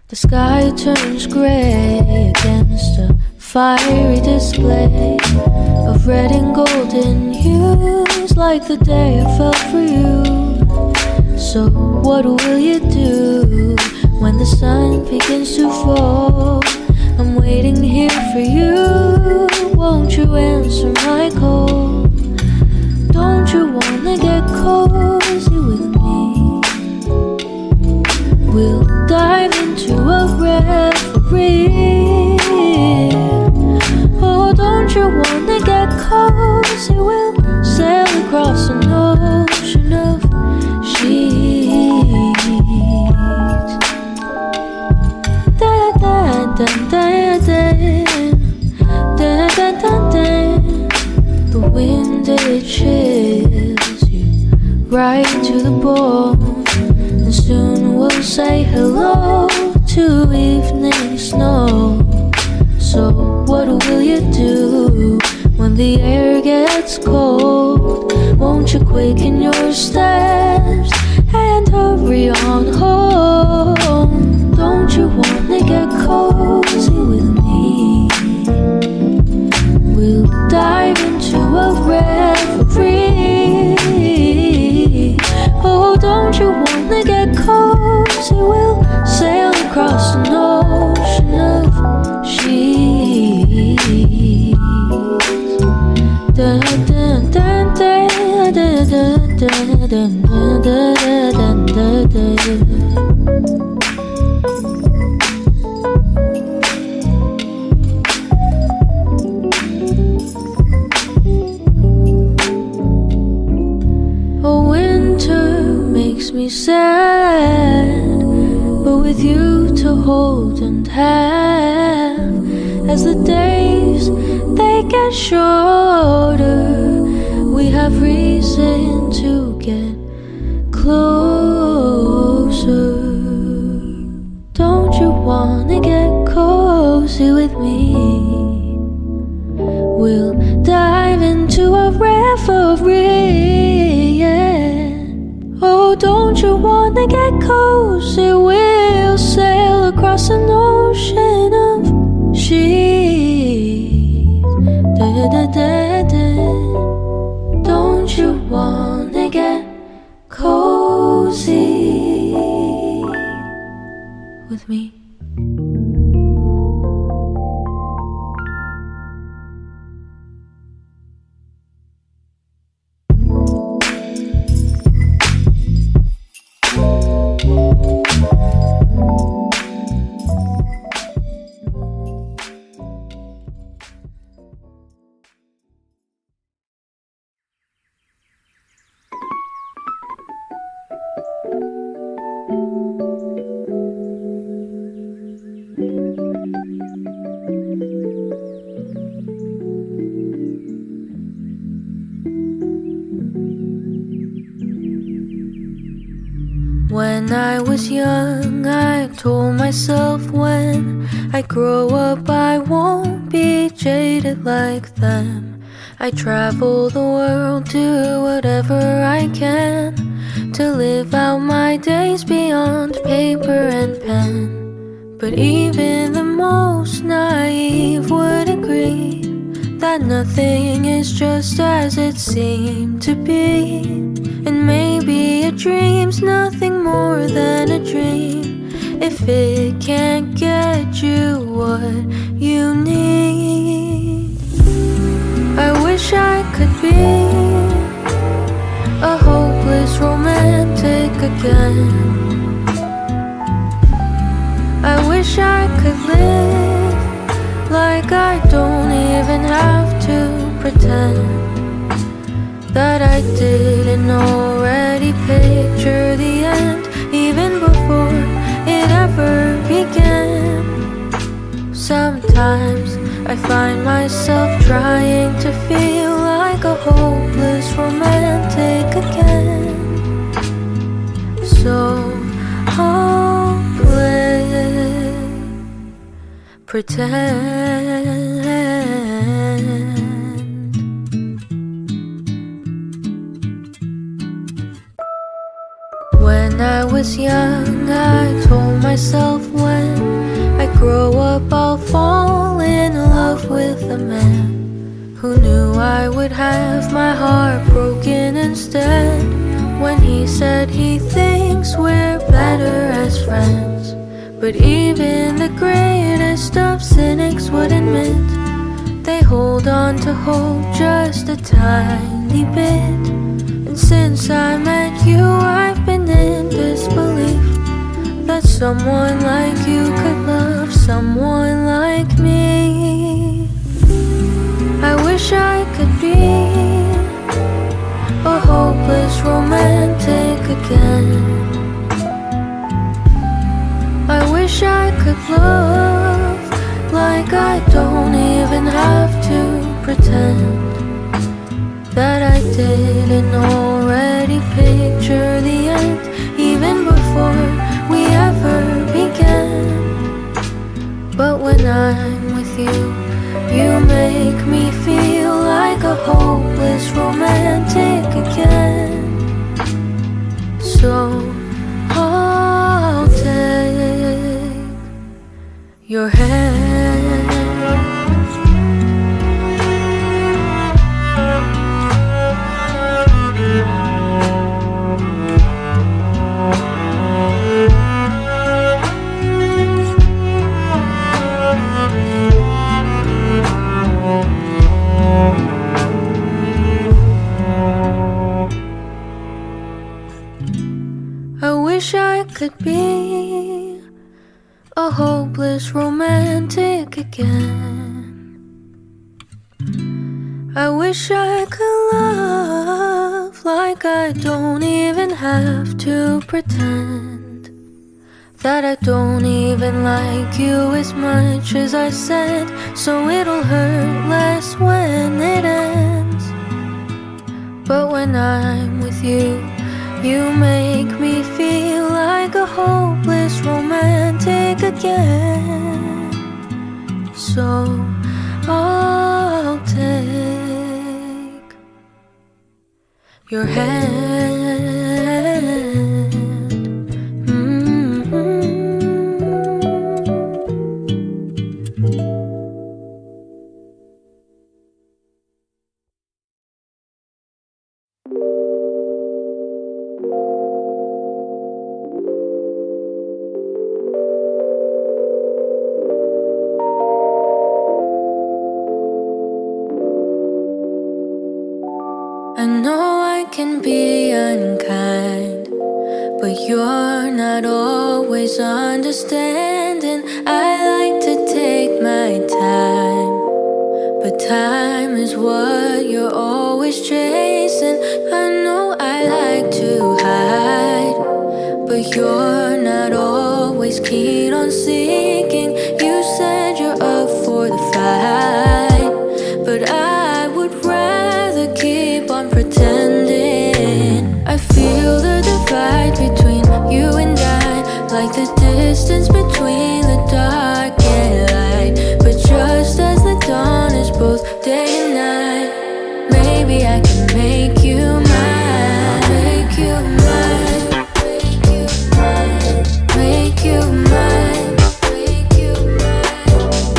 The sky turns gray against a fiery display of red and golden hues, like the day I fell for you. So what will you do when the sun begins to fall? I'm waiting here for you. Won't you answer my call? Don't you wanna get cozy with me? We'll dive into a reverie. Oh, don't you wanna get cozy? We'll sail across an ocean of sheets. Da da da da da da da da da. The wind, it chills you right to the bone. And soon we'll say hello to evening snow. So what will you do when the air gets cold? Won't you quicken your steps and hurry on home? Don't you wanna get cozy with me? We'll dive into a reverie. Oh, don't you wanna get cozy? We'll sail across an ocean of sheets. Da da da da da da da da da da da da. Makes me sad, but with you to hold and have, as the days they get shorter, we have reason to get closer. Don't you wanna get cozy with me? We'll dive into a reverie, yeah. Oh, don't you wanna get cozy? We'll sail across an ocean of sheets. Da da da da. wanna get cozy with me. When I was young, I told myself when I grow up I won't be jaded like them. I travel the world, do whatever I can to live out my days beyond paper and pen. But even the most naive would agree that nothing is just as it seemed to be. And maybe a dream's nothing more than a dream if it can't get you what you need. I wish I could be a hopeless romantic again. I wish I could live like I don't even have to pretend that I didn't already picture the end even before it ever began. Sometimes I find myself trying to feel like a hopeless romantic again. So hopeless, pretend. When I was young, I told myself when I grow up I'll fall in love with a man. Who knew I would have my heart broken instead when he said he thinks we're better as friends. But even the greatest of cynics would admit they hold on to hope just a tiny bit. And since I met you I've been in disbelief that someone like you could love someone like me. I wish I could be a hopeless romantic again. I wish I could love like I don't even have to pretend that I didn't already picture the end even before we ever began. But when I'm with you, you make me feel like a hopeless romantic again. So I'll take your hand. I wish I could be a hopeless romantic again. I wish I could love like I don't even have to pretend that I don't even like you as much as I said, so it'll hurt less when it ends. But when I'm with you, you make me feel like a hopeless romantic again. So I'll take your hand. I know I can be unkind, but you're not always understanding. I like to take my time, but time is what you're always chasing. I know I like to hide, but you're not always keen on seeking. You said you're up for the fight, but I would rather keep on pretending. I feel the divide between you and I, like the distance between the dark and light. But just as the dawn is both day and night, maybe I can make you mine. Make you mine. Make you mine. Make you mine.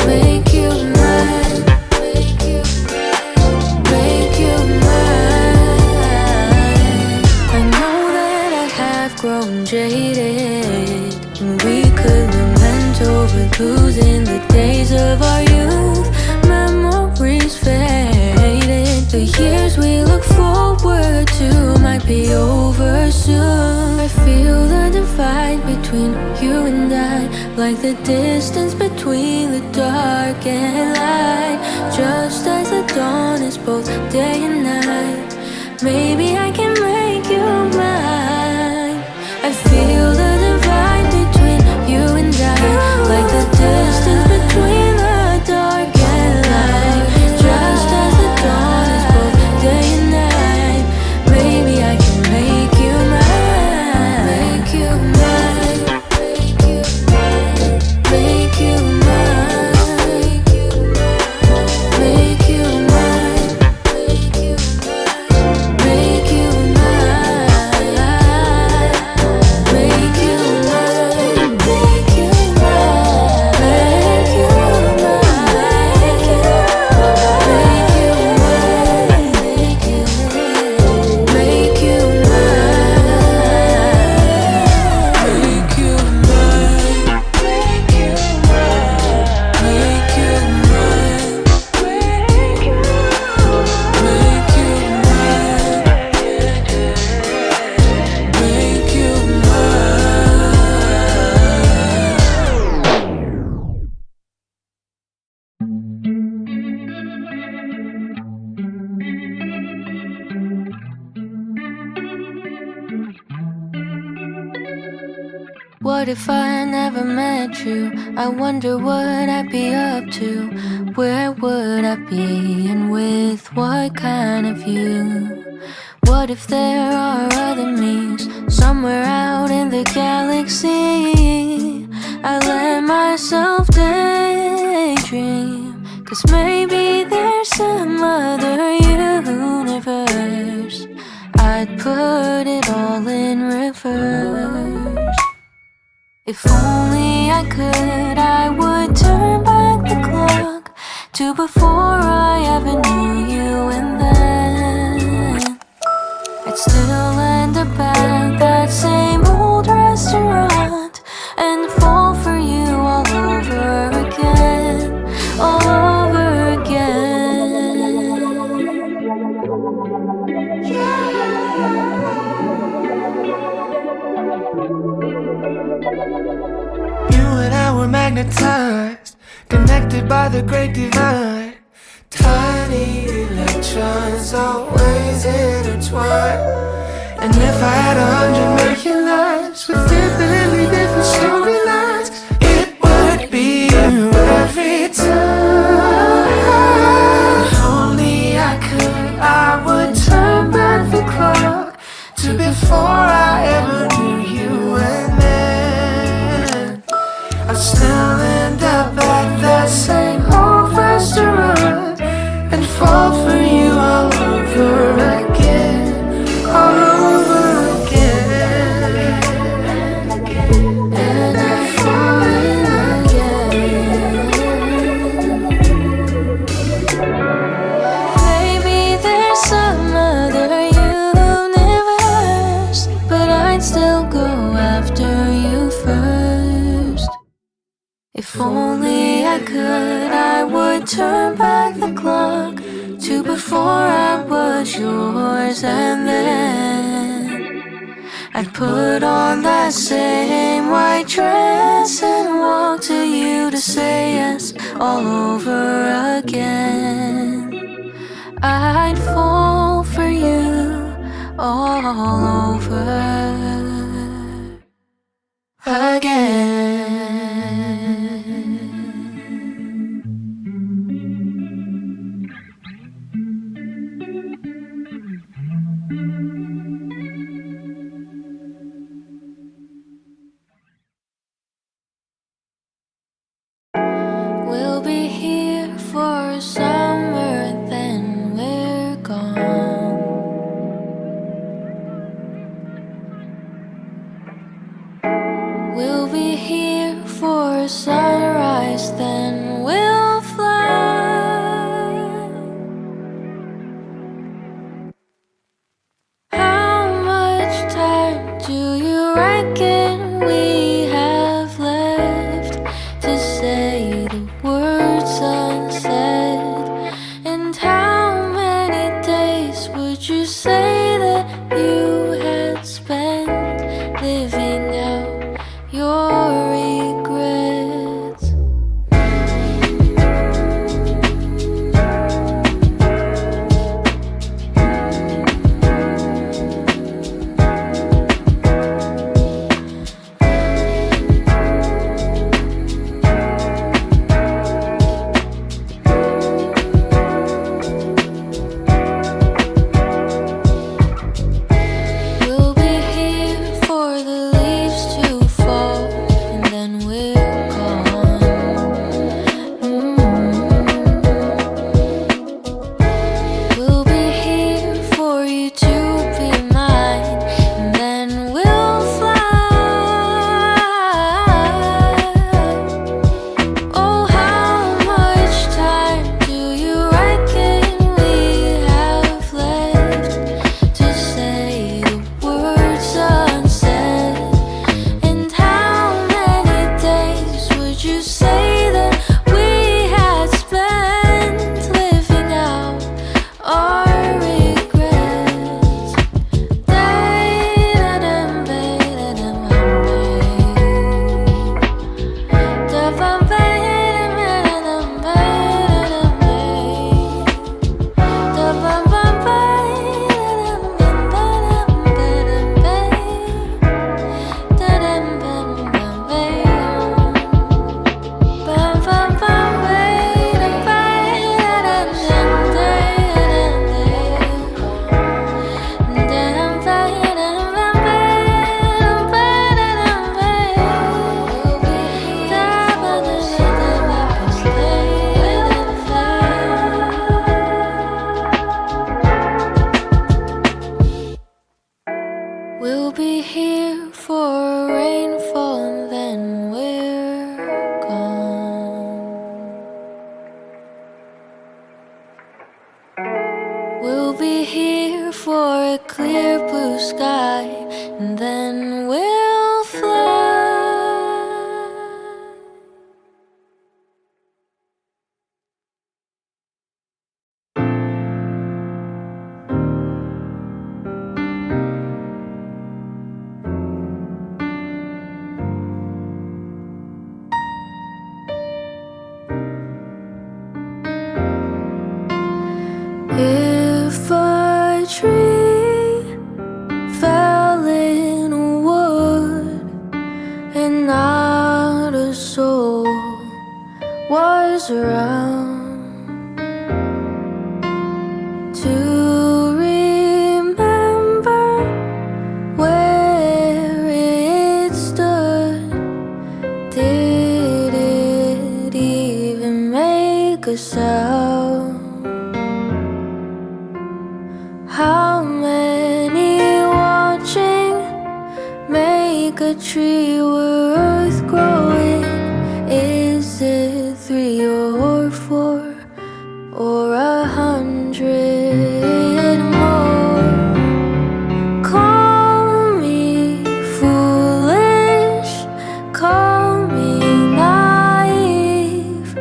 Make you mine. Make you mine. I know that I have grown jaded, and we could lament over losing the days of our youth. Memories faded, the years we look forward to might be over soon. I feel the divide between you and I, like the distance between the dark and light. Just as the dawn is both day and night, maybe I can make you mine. I feel the divide between you and I, like the distance between the dark and light. Just as the dawn is both day and night, maybe I can make you mine. Make you mine. Make you mine. Make you mine. Make you mine. Make you mine. Make you mine. Make you mine. Make you What if I never met you? I wonder what I'd be up to. Where would I be and with what kind of you? What if there are other me's somewhere out in the galaxy? I let myself daydream, 'cause maybe there's some other universe. I'd put it all in reverse. If only I could, I would turn back the clock to before I ever knew you, and then I'd still end up at that same old restaurant and fall for you all over again, all over again. You and I were magnetized, connected by the great divide. Tiny electrons always intertwined. And if I had 100 million lives with infinitely different storylines, it would be you every time. If only I could, I would turn back the clock to before I ever knew you, and then I'd still end up at that same old restaurant and fall for you all over again, all over again. And I fall in again. Maybe there's some other universe, but I'd still go after you first. If only I could, I would turn back the clock to before before I was yours, and then I'd put on that same white dress and walk to you to say yes all over again. I'd fall for you all over again. We'll be here for summer, then we're gone. We'll be here for sunrise, then we'll fly. How much time do you reckon we have left to say the word sunset? And how many days would you say that you had spent living out your regrets? We'll be here for the leaves to fall, and then we're gone. We'll be here for you to be mine, and then we'll fly. Oh, how much time do you reckon we have left to say the word sunset? And how many days would you say that we had spent living out our regrets? Da-da-dum, ba-da-dum, da-bum, ba-da-dum, ba-da-dum, da-bum, bum, ba-da-dum, ba-da-dum, da-dum, bum, bum, ba-dum, bum, bum, bum, ba-dum, ba-da-dum, we'll be here for rainfall, and then we're gone. We'll be here for a clear blue sky, and then we'll fly. If a tree fell in a wood and not a soul was around to remember where it stood, did it even make a sound? How many watching make a tree worth growing? Is it 3 or 4 or 100 more? Call me foolish, call me naive,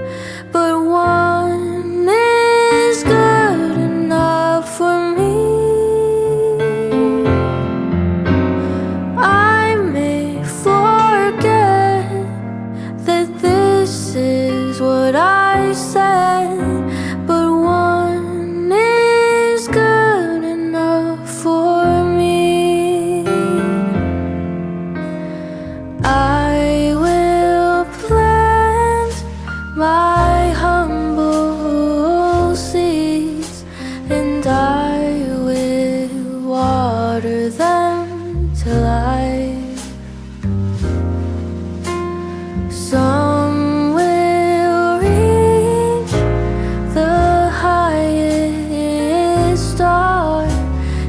but one is good enough. utter them to life. Some will reach the highest star,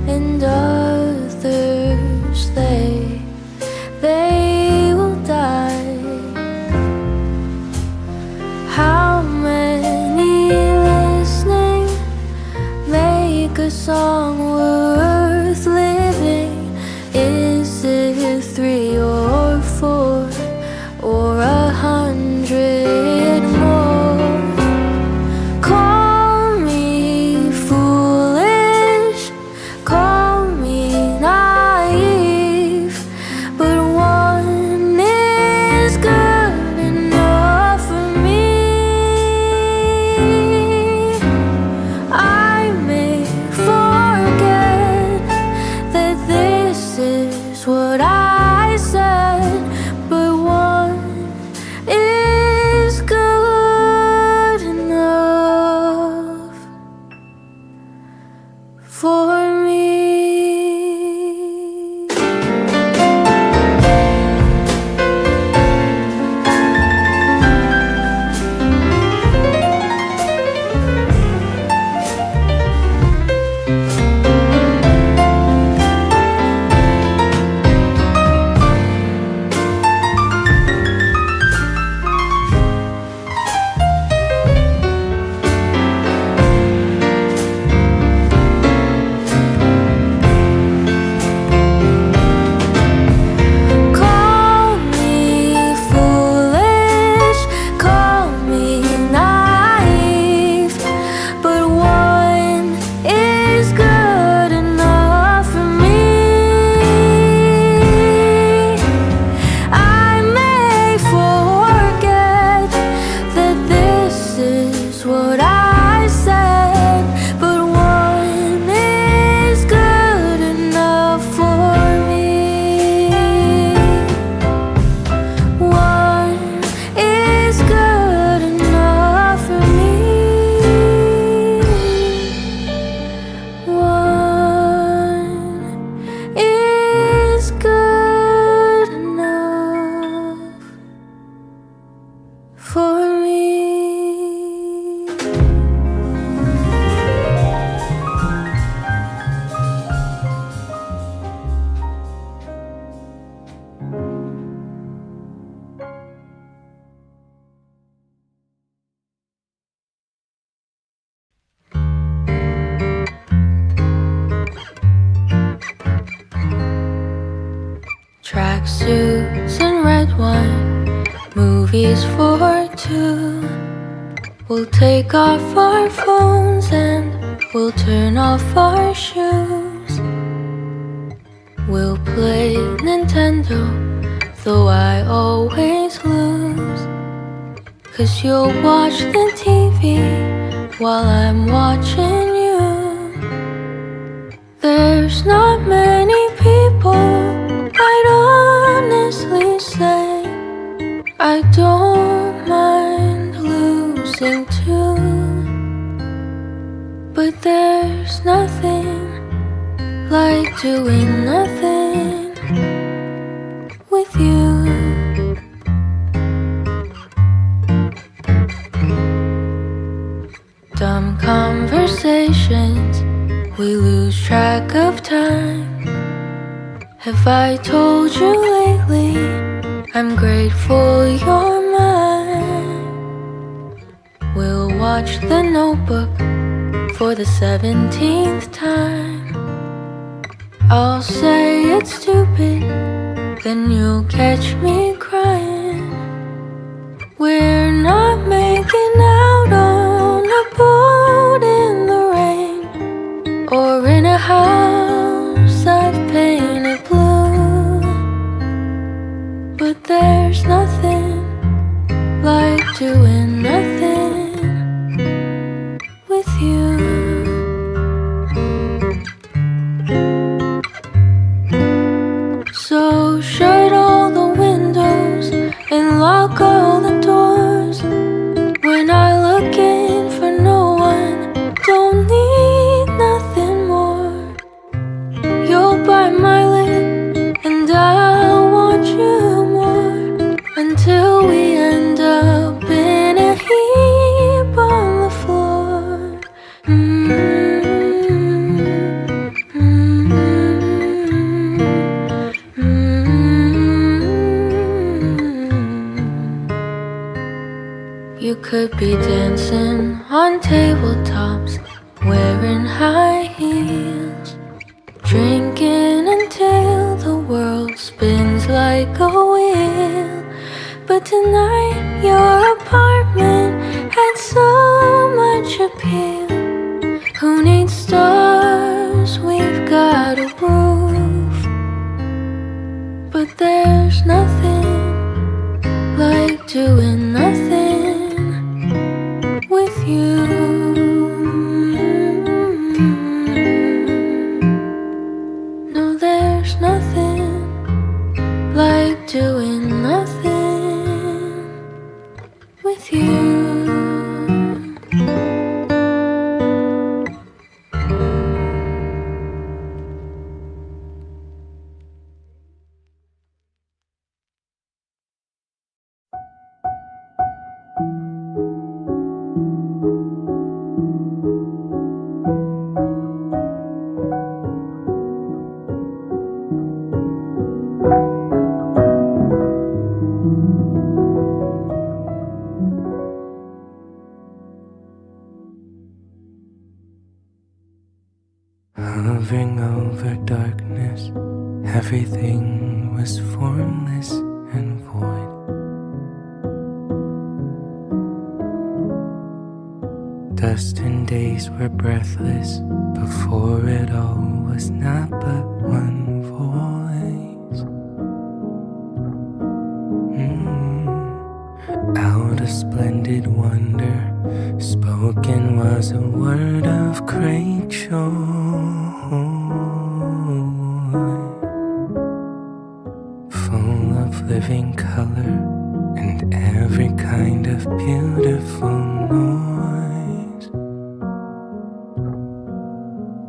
and others they will die. How many listening make a song worth living? Is it 3 or 4 or 100 more? Call me foolish, call me naive, but one is good enough for me. I may forget that this is what I said, but one is good enough for me. Call me foolish, call me naive, but one is good enough for me. I may forget that this is what I said, but one is good enough for me. One is good enough for me. One is good enough for me. Tracksuits and red wine, movies for 2. We'll take off our phones and we'll turn off our shoes. We'll play Nintendo, though I always lose. 'Cause you'll watch the TV while I'm watching you. There's not many people I'd honestly say I don't mind losing to, but there's nothing like doing nothing with you. Dumb conversations, we lose track of time. Have I told you lately I'm grateful you're mine? We'll watch The Notebook for the 17th time. I'll say it's stupid, then you'll catch me crying. We're not making out on a boat in the rain, or in a house I've painted blue. But there's nothing like doing nothing with you. So shut all the windows and lock all the doors. could be dancing on tabletops, wearing high heels, drinking until the world spins like a wheel. But tonight your apartment had so much appeal. Who needs stars? We've got a roof. But there's nothing like doing nothing with you. No, there's nothing like doing nothing with you. Hovering over darkness, everything was formless and void. Dust and days were breathless, before it all was not but one voice. Out of splendid wonder, spoken was a word of great joy. Full of living color and every kind of beautiful noise.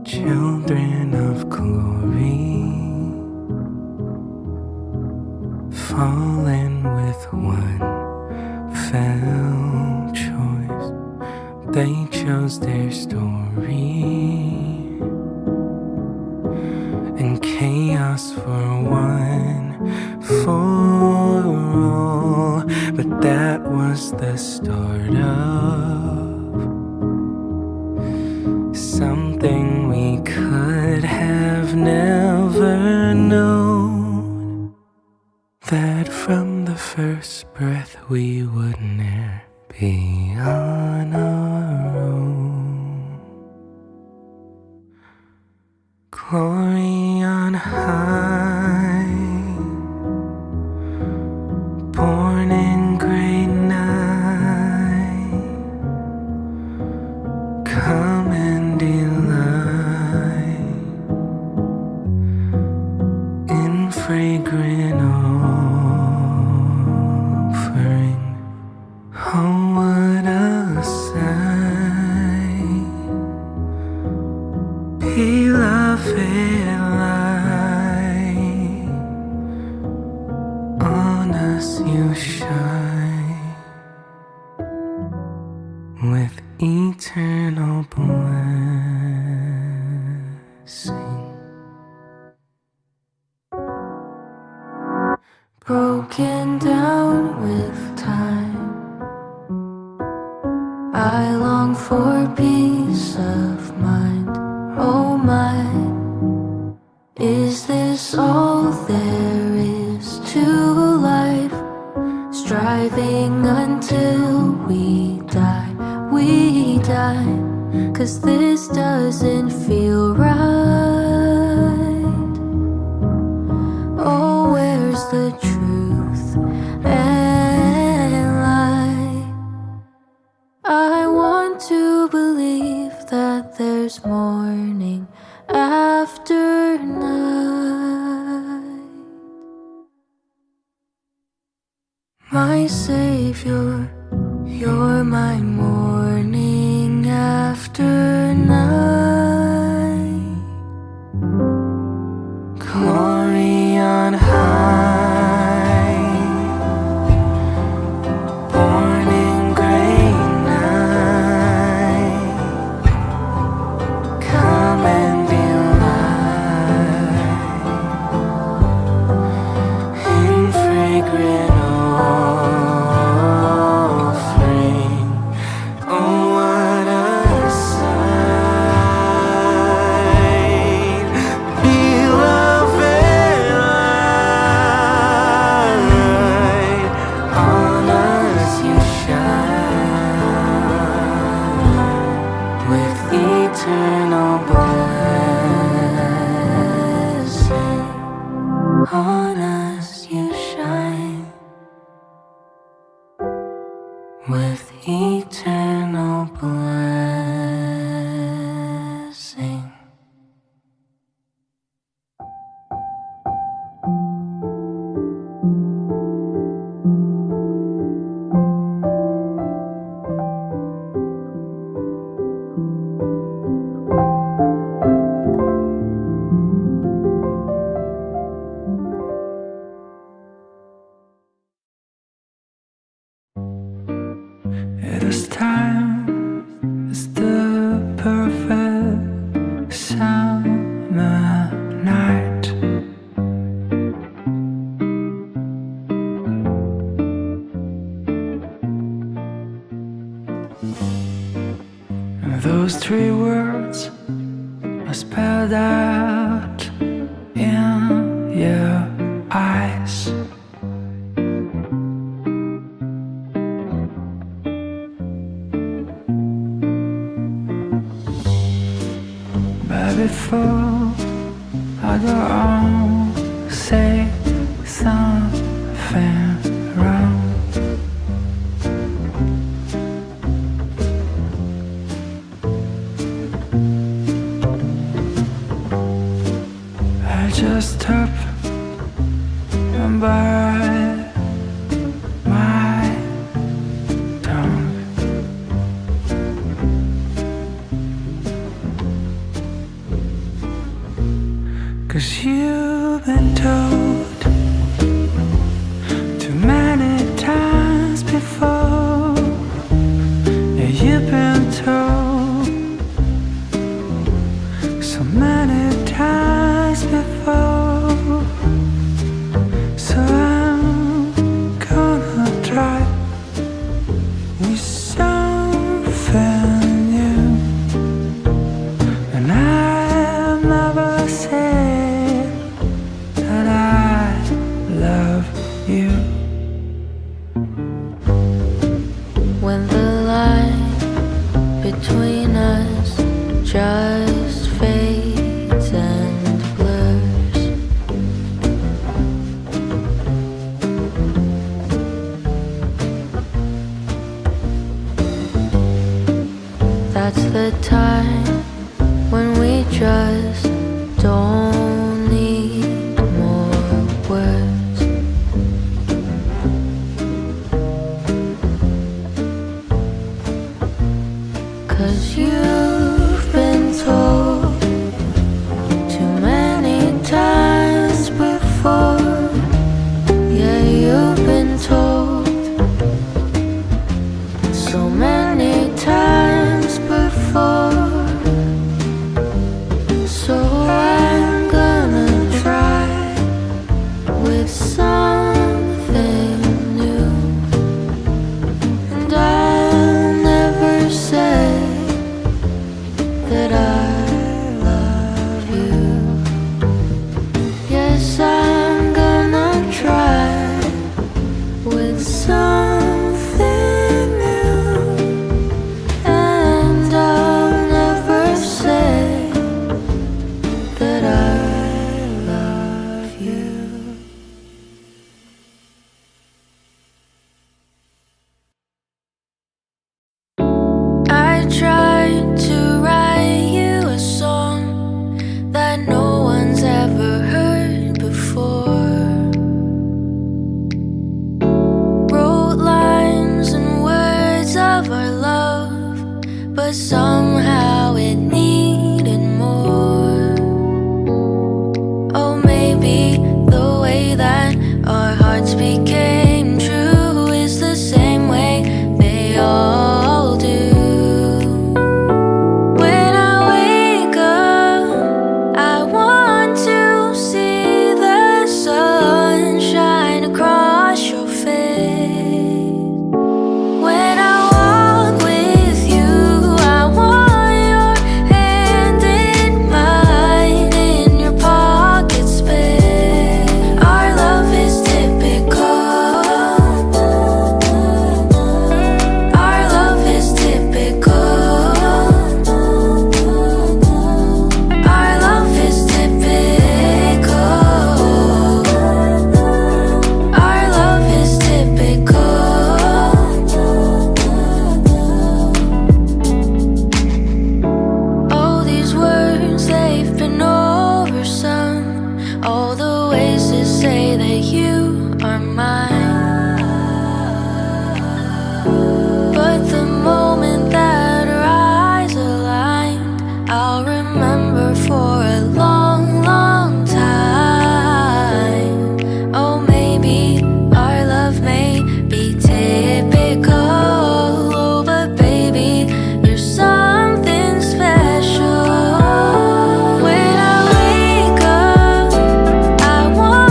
Children of glory, fallen with one fell choice. They chose their story, and chaos for one, for all. But that was the start of something we could have never known. That from the first breath we would ne'er be on our own. Glory on high, born in great night, come and delight in fragrant offering. Oh, what a sight, beloved light, on us you shine with eternal blessing. Broken down with time, I long for peace of mind. Oh my, is this all there is to life? Striving until we die, 'cause this doesn't feel right. Oh, where's the truth and light? I want to believe that there's morning after night. My Savior, you're my morning after night. Glory on high, born in great night, come and delight in fragrant offering. three words are spelled out in your eyes. But before I go on, say something wrong. I just hope and bite my tongue. Cause you've been told too many times before. Yeah, you've been told so many times before. So I'm gonna try with something new. And I'll never say that I love you. When the line between us just fades and blurs, that's the time when we just don't need more words. Cause you've been told too many times before. Yeah, you've been told so many times before. So I'm gonna try with something new. And I'll never say that I love you. Yes, I'm gonna try with something new. And I'll never say that I love you. I tried to write you a song that no one's ever heard before. Wrote lines and words of our love, but somehow it needed more. Oh, maybe the way that our hearts became true is the same way they all do. When I wake up, I want to see the sun shine across your face. When I walk with you, I want your hand in mine in your pocket space. Our love is typical. Our love is typical. Our love is typical. Our love is typical. All these words, they've been oversung. All the ways to say that you are mine. But the moment that our eyes aligned, I'll remember for a long, long time. Oh, maybe our love may be typical. Oh, but baby, you're something special. When I wake up, I want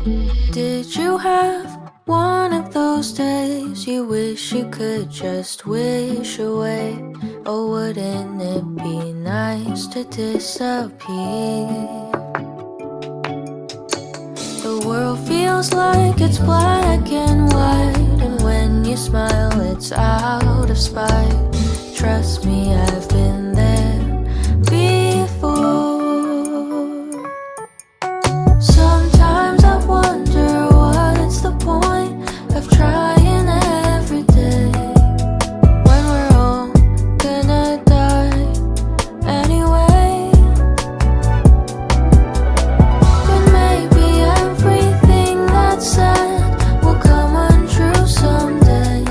Did you have one of those days you wish you could just wish away? Oh, wouldn't it be nice to disappear? The world feels like it's black and white, and when you smile it's out of spite. Trust me, I've been there before. Sometimes I wonder what's the point of trying every day when we're all gonna die anyway. But maybe everything that's said will come untrue someday.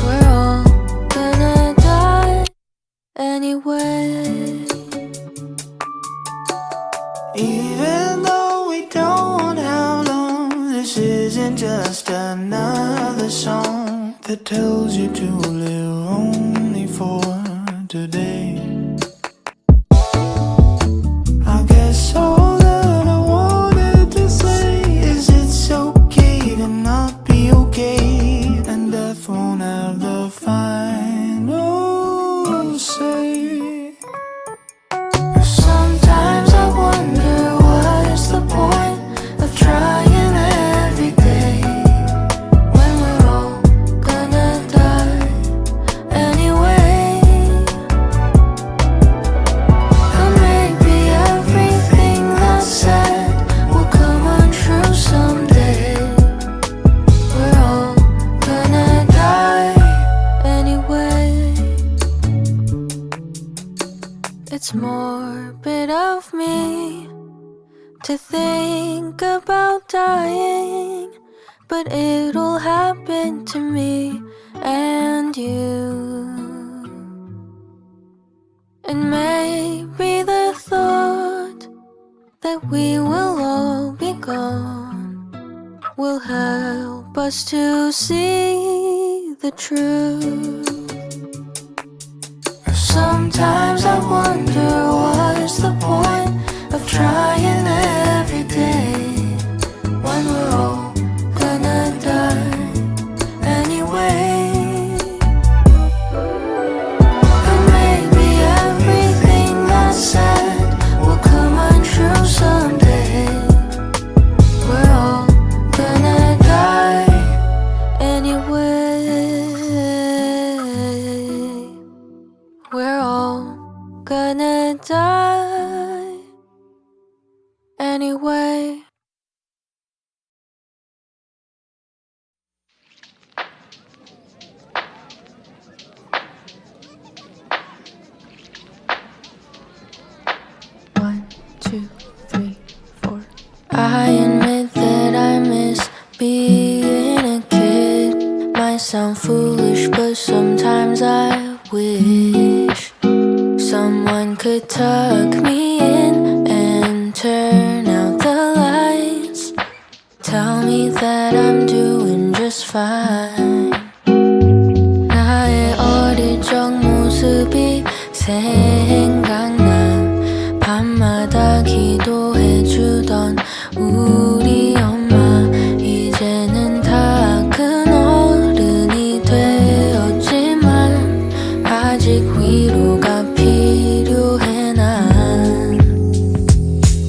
We're all gonna die anyway. Even though we don't have long, this isn't just another song that tells you to live only for today. I guess all that I wanted to say is it's okay to not be okay, and death won't have the final say. Sometimes I wonder what's the point of trying every day when we're all gonna die anyway. And maybe everything that's said will come untrue someday. We're all gonna die anyway. It's morbid of me to think about dying, but it'll happen to me and you. And maybe the thought that we will all be gone will help us to see the truth. Sometimes I wonder what's the point of trying every day when we're all gonna die anyway. And maybe everything that's said will come untrue someday. We're all gonna die anyway. We're all gonna die anyway. One, two, three, four. I admit that I miss being a kid. Might sound foolish, but sometimes I wish someone could tuck me in and turn out the lights. Tell me that I'm doing just fine. 나의 어릴 적 모습이 생각나. 밤마다 기도해주던 우리 엄마. 이제는 다 큰 어른이 되었지만 아직 위로가 필요해 난.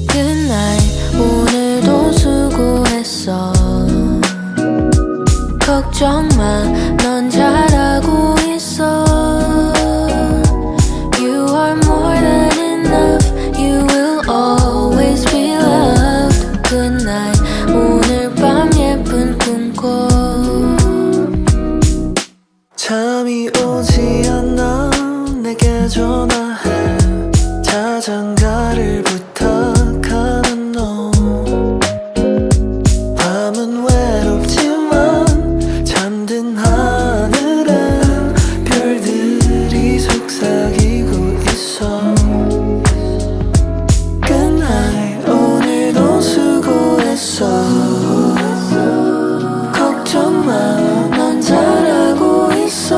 그날 오늘도 수고했어. 걱정 마, 넌 잘하고 있어. You are more than enough. You will always be loved. Good night. 오늘 밤 예쁜 꿈 꿔. 잠이 오지 않아 내게 전화해. 자장가를 부탁하는 너. 밤은 외롭지만 잠든 하늘엔 별들이 속삭이고 있어. Good night. 오늘도 수고했어. 걱정 마, 넌 잘하고 있어.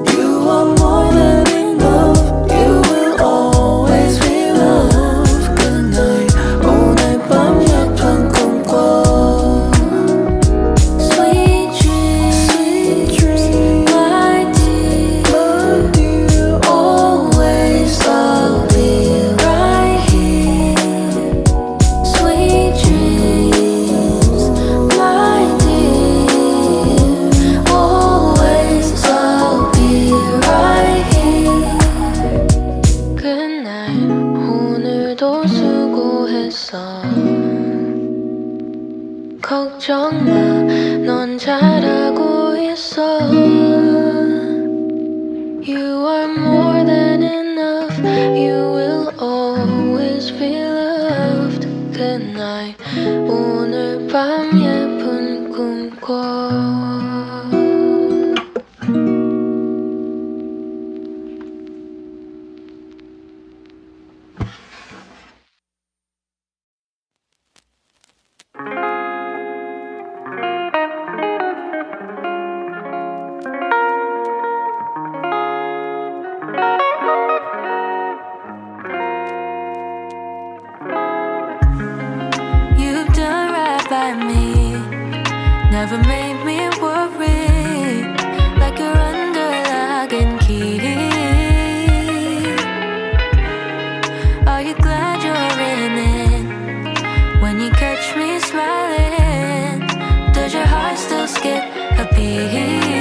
You are more than enough. You will 걱정 마, 넌 잘하고 있어. You are more than enough. You will always be loved. Good night. 오늘 밤 예쁜 꿈 꿔. You've done right by me, never made me worry, like you're under lock and key. Are you glad you're in it? When you catch me smiling, does your heart still skip a beat?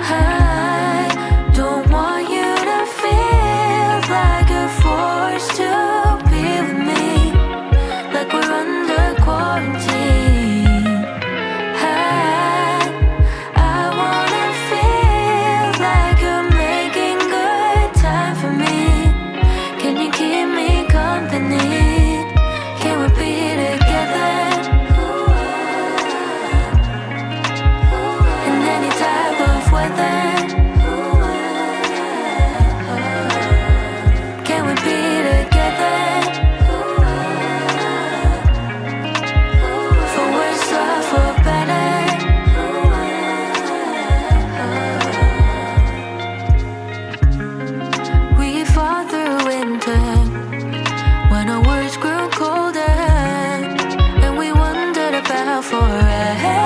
I don't want you to feel like you're forced to be with me, like we're under quarantine. I wanna feel like you're making good time for me. Can you keep me company? Can we be together in any type of weather? Can we be together for worse or for better? We fought through winter when our words grew colder, and we wondered about forever.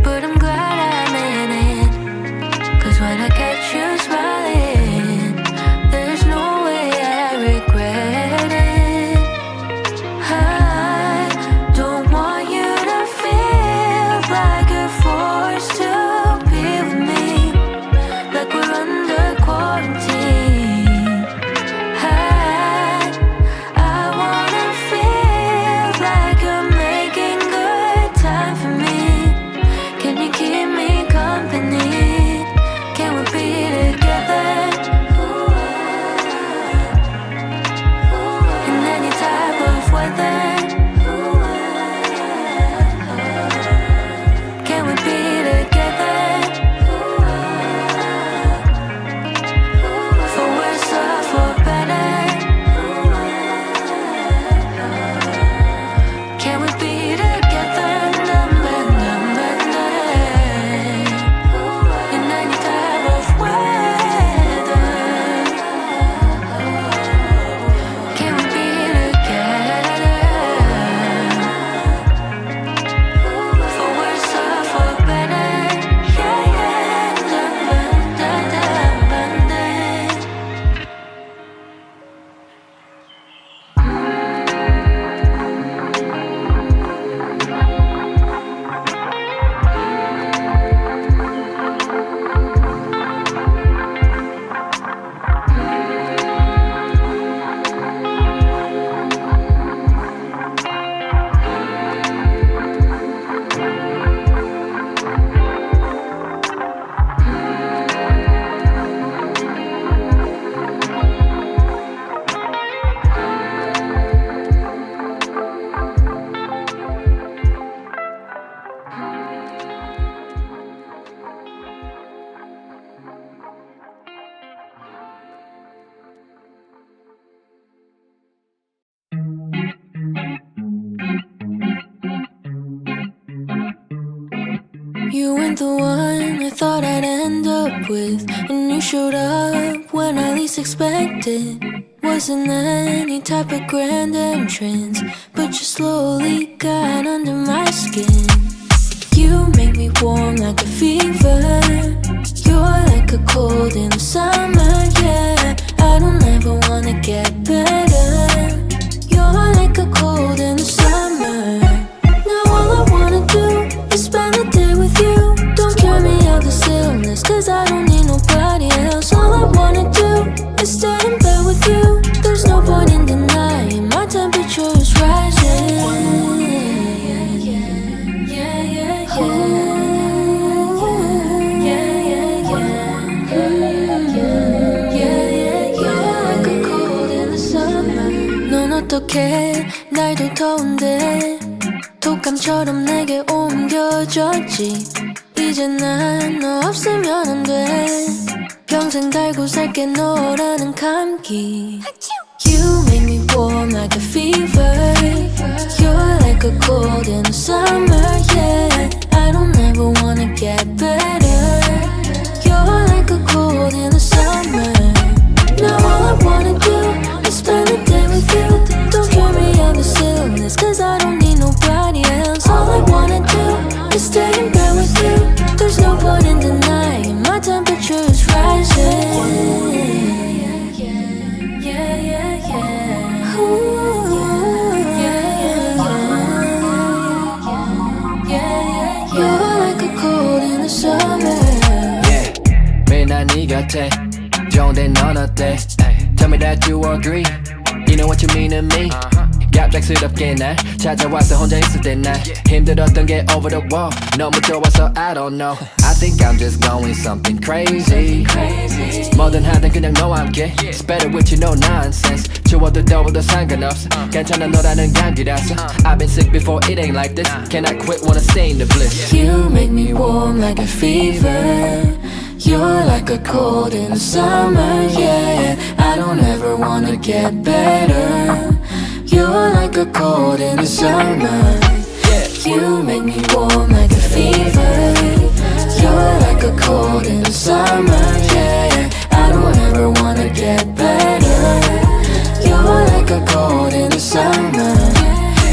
But I'm glad I'm in it, 'cause when I catch you smiling, there's no way I regret it. I don't want you to feel like you're forced to be with me, like we're under quarantine. I wanna feel like you're making good time for me. Can you keep me company? Can we be together in any type of weather? Can we be together for worse or for better? Can we be together, number nine, in any type of weather? Can we be together for worse or for better? Yeah, yeah, number nine. You weren't the one I thought I'd end up with, and you showed up when I least expected. Wasn't any type of grand entrance, but you slowly got under my skin. You make me warm like a fever. You're like a cold in the summer, yeah. I don't ever wanna get better. You're like a cold in the summer. Now all I wanna do is spend the day with you. Don't cure me of this illness, 'cause I don't need nobody else. All I wanna do is stay in bed with you. There's no point in denying my temperature is right. 어떡해 날도 더운데 독감처럼 내게 옮겨졌지. 이제 난 너 없으면 안 돼. 평생 달고 살게 너라는 감기. You make me warm like a fever. You're like a cold in the summer, yeah. I don't ever wanna get better. You're like a cold in the summer. Now all I wanna do is spend the day with you. Don't carry on this illness, cause I don't need nobody else. All I wanna do is stay in bed with you. There's no point in denying my temperature is rising. You're like a cold in the summer. Yeah, 매일 난 네 곁에 좋은데 넌 어때? Tell me that you agree. You know what you mean to me. 갑작스럽게 날 찾아와서 혼자 있을 때 날 힘들었던 게 over the wall. 너무 좋아서 I don't know. I think I'm just going something crazy. 뭐든 하든 그냥 너와 함께. It's better with you, no nonsense. 추워도 더워도 상관없어. 괜찮아 너라는 감기라서. I've been sick before, it ain't like this. Can I quit, wanna stay in the bliss. You make me warm like a fever. You're like a cold in the summer, yeah. I don't ever wanna get better. You're like a cold in the summer. You make me warm like a fever. You're like a cold in the summer, yeah. I don't ever wanna get better. You're like a cold in the summer.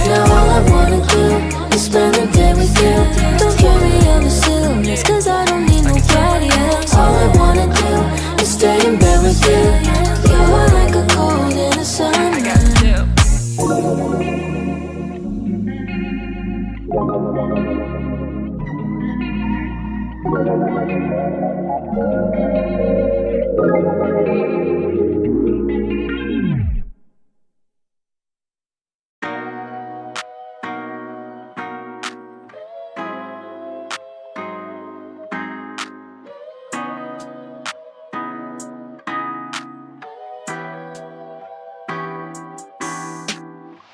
Now all I wanna do is spend the day with you. Don't carry on this illness, cause I don't need nobody else. All I wanna do is stay in bed with you. You're like a cold in the summer.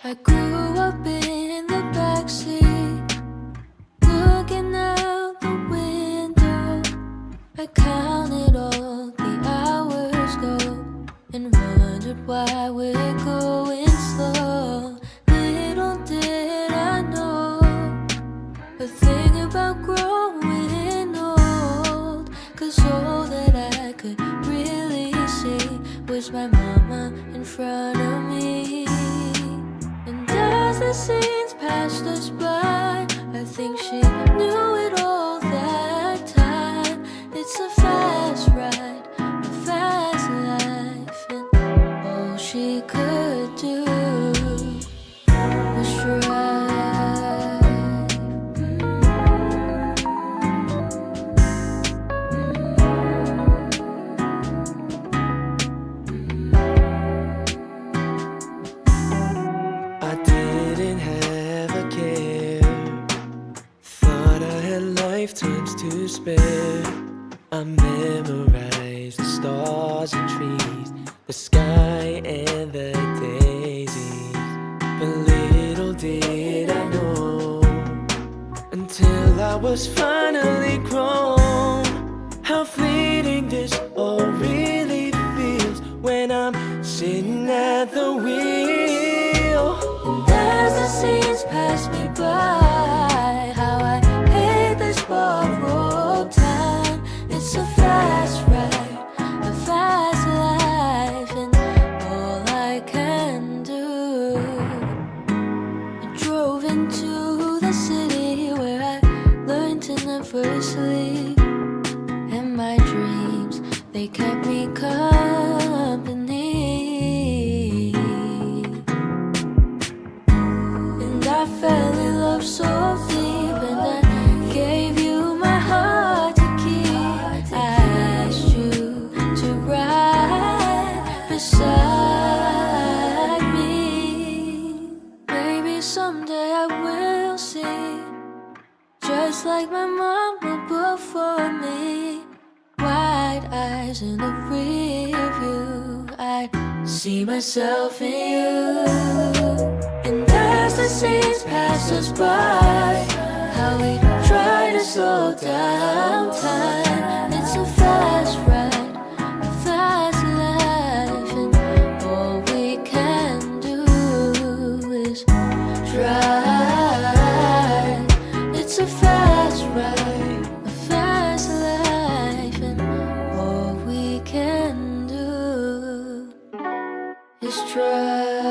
I grew up in the backseat, looking out the window. I counted all the hours go and wondered why we're going slow. Little did I know the thing about growing old, cause all that I could really see was my mama in front of me. As the scenes passed us by, I think she knew it all that time. It's a fast ride, a fast life, and all she could do was drive. I didn't have a care. Thought I had lifetimes to spare. I memorized the stars and trees, the sky and the daisies. But little did I know, until I was finally grown, how fleeting this all really feels when I'm sitting at the wheel. And as the scenes pass me by, how I hate this borrowed time. It's a fast ride, a fast life, and all I can do. I drove into the city where I learned to never sleep, and my dreams, they kept me company. And I fell in love so deep, and I gave you my heart to keep. I asked you to ride beside me. Maybe someday I will see, just like my mama before me. Wide eyes in the rear view, I'd see myself in you. And as the seas pass us by, how we try to slow down time. It's a fast ride, a fast life, and all we can do is try. It's a fast ride, a fast life, and all we can do is try.